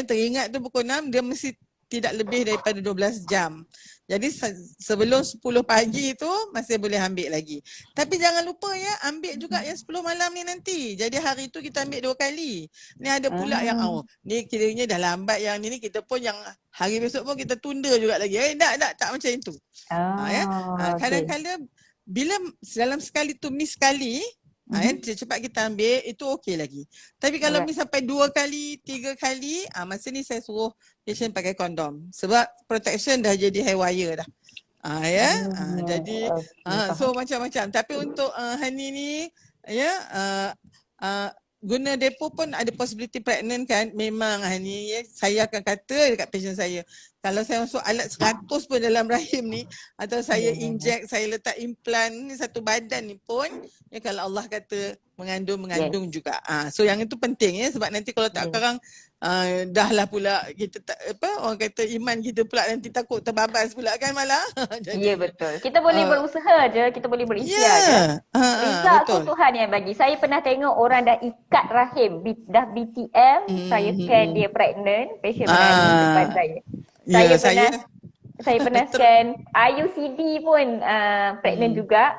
teringat tu pukul 6 dia mesti tidak lebih daripada 12 jam. Jadi sebelum 10 pagi tu masih boleh ambil lagi. Tapi jangan lupa ya ambil juga yang 10 malam ni nanti. Jadi hari tu kita ambil 2 kali. Ni ada pula yang ni kiranya dah lambat yang ni kita pun yang hari besok pun kita tunda juga lagi. Tak macam itu. Kadang-kadang bila dalam sekali tu miss sekali cepat kita ambil itu okey lagi. Tapi kalau miss sampai 2 kali, 3 kali, masa ni saya suruh patient pakai kondom. Sebab protection dah jadi hair wire dah. Jadi so macam-macam. Tapi untuk Hani ni guna depo pun ada possibility pregnant kan. Memang Hani saya akan kata dekat patient saya, kalau saya masuk alat 100 pun dalam rahim ni atau saya inject, saya letak implant ni satu badan ni pun kalau Allah kata mengandung juga. So yang itu penting ya sebab nanti kalau tak sekarang dah lah pula kita tak orang kata iman kita pula nanti takut terbabas pula kan malah. Ya betul. Kita boleh berusaha je, kita boleh berikhtiar je. Result tu Tuhan yang bagi. Saya pernah tengok orang dah ikat rahim, dah BTM, saya scan dia pregnant, patient mengandung depan saya. Saya pernah scan IUCD pun pregnant juga.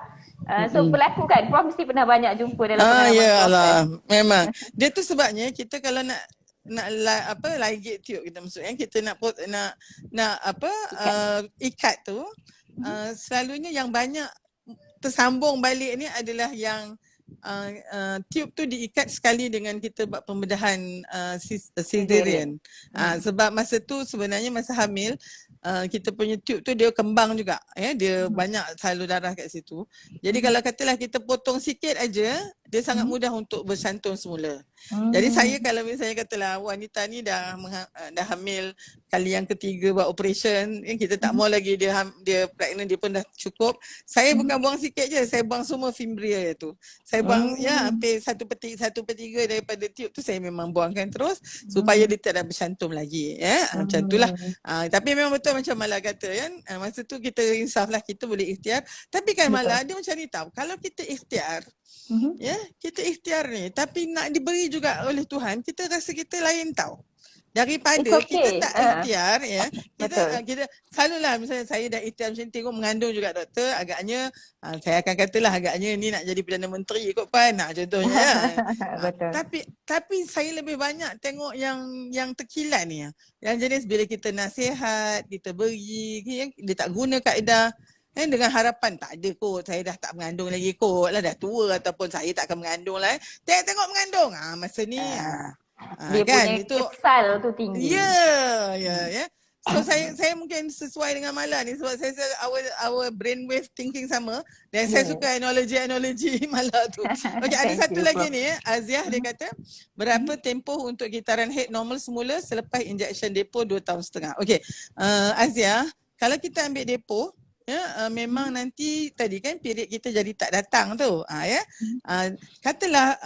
So berlaku kan? Prof mesti pernah banyak jumpa dalam pengalaman. Memang. Dia tu sebabnya kita kalau nak ligate tube kita maksudnya kita nak ikat tu selalunya yang banyak tersambung balik ni adalah yang tube tu diikat sekali dengan kita buat pembedahan cesarean. Sebab masa tu sebenarnya masa hamil kita punya tube tu dia kembang juga dia banyak salur darah kat situ. Jadi kalau katalah kita potong sikit aja dia sangat mudah untuk bersantun semula. Jadi saya kalau misalnya katalah wanita ni dah hamil kali yang ketiga buat operation kita tak mau lagi dia pregnant dia pun dah cukup. Saya bukan buang sikit je, saya buang semua fimbria tu. Saya buang hampir 1/3 daripada tube tu saya memang buangkan terus supaya dia tak ada bersantum lagi macam itulah. Tapi memang betul macam Mala kata kan masa tu kita insaf lah kita boleh ikhtiar. Tapi kan Mala dia macam ni tau, kalau kita ikhtiar kita ikhtiar ni tapi nak diberi juga oleh Tuhan, kita rasa kita lain tau daripada kita tak ikhtiar kita selalulah misalnya saya dah ikhtiar macam tengok mengandung juga doktor agaknya saya akan katalah agaknya ni nak jadi Perdana Menteri kot Pan contohnya tapi saya lebih banyak tengok yang terkilat ni yang jenis bila kita nasihat kita beri dia tak guna kaedah dengan harapan tak ada kot, saya dah tak mengandung lagi kot lah, dah tua ataupun saya tak akan mengandung lah tengok mengandung masa ni dia kan? Punya itu, kesal tu tinggi. Ya. So saya mungkin sesuai dengan Mala ni sebab saya our brainwave thinking sama dan saya suka analogi Mala tu. Okey, ada satu lagi ni Aziah dia kata berapa tempoh untuk gitaran head normal semula selepas injection depo 2 tahun setengah. Okey. Aziah, kalau kita ambil depo memang nanti tadi kan period kita jadi tak datang tu. Katalah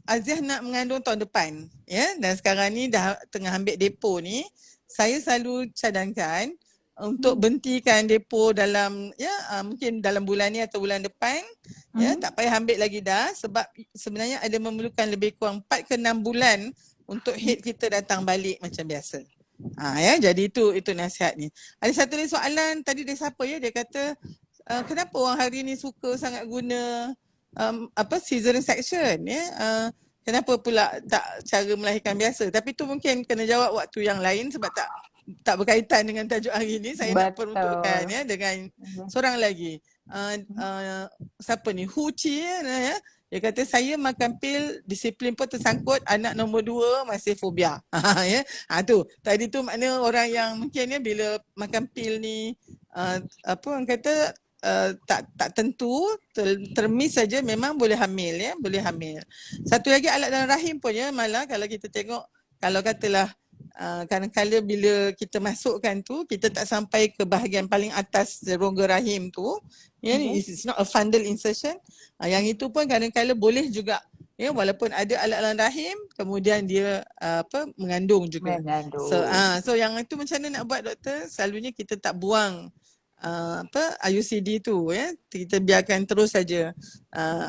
Aziah nak mengandung tahun depan dan sekarang ni dah tengah ambil depo ni saya selalu cadangkan untuk bentikan depo dalam mungkin dalam bulan ni atau bulan depan, tak payah ambil lagi dah, sebab sebenarnya ada memerlukan lebih kurang 4 ke 6 bulan untuk head kita datang balik macam biasa. Jadi itu nasihat ni. Ada satu lagi soalan tadi dari siapa dia kata kenapa orang hari ni suka sangat guna cesarean section kenapa pula tak cara melahirkan biasa, tapi tu mungkin kena jawab waktu yang lain sebab tak berkaitan dengan tajuk hari ni. Saya nak peruntukkan dengan seorang lagi. Siapa ni? Hu Chi dia kata saya makan pil, disiplin pun tersangkut, anak nombor 2 masih fobia. Tu tadi tu makna orang yang mungkin bila makan pil ni orang kata tak tentu, termis saja memang boleh hamil boleh hamil. Satu lagi alat dalam rahim pun malah kalau kita tengok, kalau katalah kadang-kadang bila kita masukkan tu kita tak sampai ke bahagian paling atas rongga rahim tu, it's not a fundal insertion. Yang itu pun kadang-kadang boleh juga walaupun ada alat dalam rahim kemudian dia mengandung juga. So yang itu macam mana nak buat doktor? Selalunya kita tak buang IUCD tu kita biarkan terus saja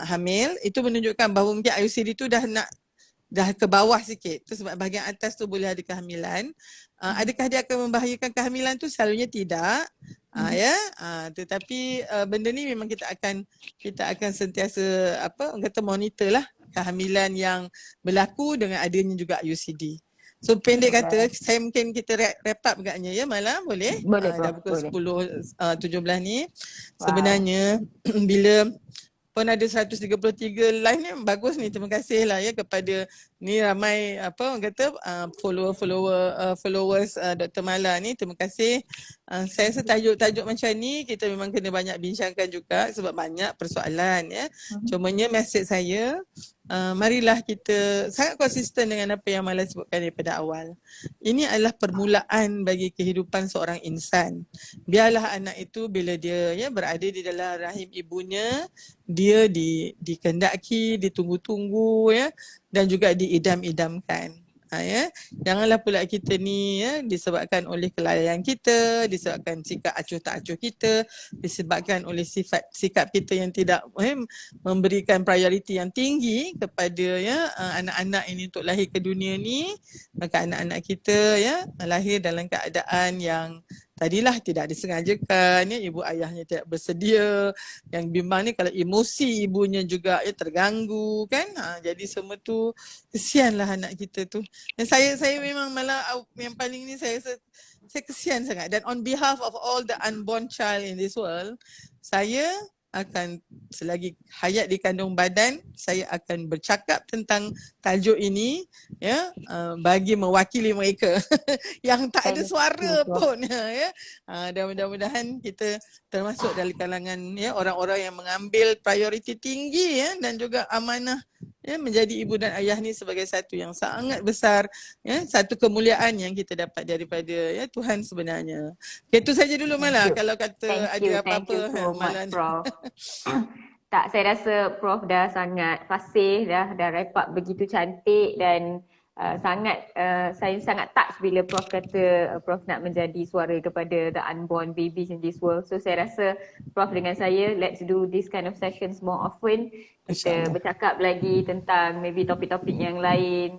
hamil. Itu menunjukkan bahawa mungkin IUCD tu dah ke bawah sikit. Tu sebab bahagian atas tu boleh ada kehamilan. Adakah dia akan membahayakan kehamilan tu? Selalunya tidak. Tetapi benda ni memang kita akan sentiasa orang kata monitor lah kehamilan yang berlaku dengan adanya juga IUCD. So pendek kata, saya mungkin kita wrap up agaknya malam boleh? Dah pukul 10.17 ni. Sebenarnya bila pun ada 133 live ni, bagus ni, terima kasih lah kepada ni ramai orang kata followers Dr. Mala ni, terima kasih. Saya rasa tajuk-tajuk macam ni kita memang kena banyak bincangkan juga sebab banyak persoalan Cumanya mesej saya, marilah kita sangat konsisten dengan apa yang Mala sebutkan daripada awal. Ini adalah permulaan bagi kehidupan seorang insan. Biarlah anak itu bila dia berada di dalam rahim ibunya, dia dikendaki, ditunggu-tunggu dan juga diidam-idamkan. Janganlah pula kita ni disebabkan oleh kelalaian kita, disebabkan sikap acuh tak acuh kita, disebabkan oleh sikap kita yang tidak memberikan prioriti yang tinggi kepada anak-anak ini untuk lahir ke dunia ni, maka anak-anak kita lahir dalam keadaan yang tadilah tidak disengajakan, ibu ayahnya tidak bersedia. Yang bimbang ni kalau emosi ibunya juga terganggu kan. Jadi semua tu kesianlah anak kita tu. Dan saya memang malah yang paling ni saya kesian sangat. Dan on behalf of all the unborn child in this world, saya akan selagi hayat di kandung badan, saya akan bercakap tentang tajuk ini bagi mewakili mereka yang tak ada suara pun dan mudah-mudahan kita termasuk dalam kalangan orang-orang yang mengambil prioriti tinggi dan juga amanah menjadi ibu dan ayah ni sebagai satu yang sangat besar, satu kemuliaan yang kita dapat daripada Tuhan sebenarnya. Okay, itu saja dulu Mala. Kalau kata ada apa-apa Mala. Tak, saya rasa Prof dah sangat fasih, dah wrap up begitu cantik dan saya sangat touch bila Prof kata Prof nak menjadi suara kepada the unborn babies in this world. So saya rasa Prof dengan saya, let's do this kind of sessions more often. Kita bercakap lagi tentang maybe topik-topik yang lain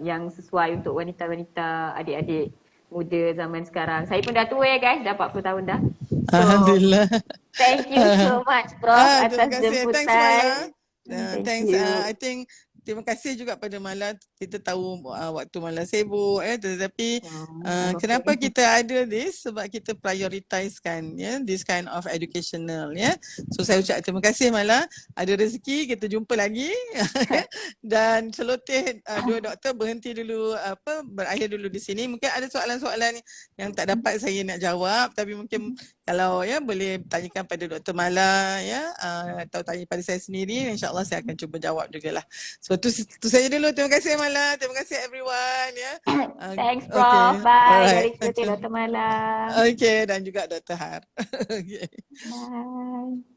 yang sesuai untuk wanita-wanita, adik-adik muda zaman sekarang. Saya pun dah tua guys, dah 40 tahun dah. So, Alhamdulillah. Thank you so much Prof atas jemputan. Thanks. I think terima kasih juga pada Mala. Kita tahu waktu Mala sibuk tetapi kenapa kita ada this? Sebab kita prioritizekan this kind of educational So saya ucap terima kasih Mala. Ada rezeki kita jumpa lagi. Dan celoteh dua doktor berhenti dulu berakhir dulu di sini. Mungkin ada soalan-soalan yang tak dapat saya nak jawab, tapi mungkin kalau boleh tanyakan pada Dr. Mala atau tanya pada saya sendiri, insya-Allah saya akan cuba jawab jugalah. So tu saja dulu. Terima kasih Mala. Terima kasih everyone Thanks Prof. Bye. Dari Dr. Mala. Okay, dan juga Dr. Har. Okay. Bye.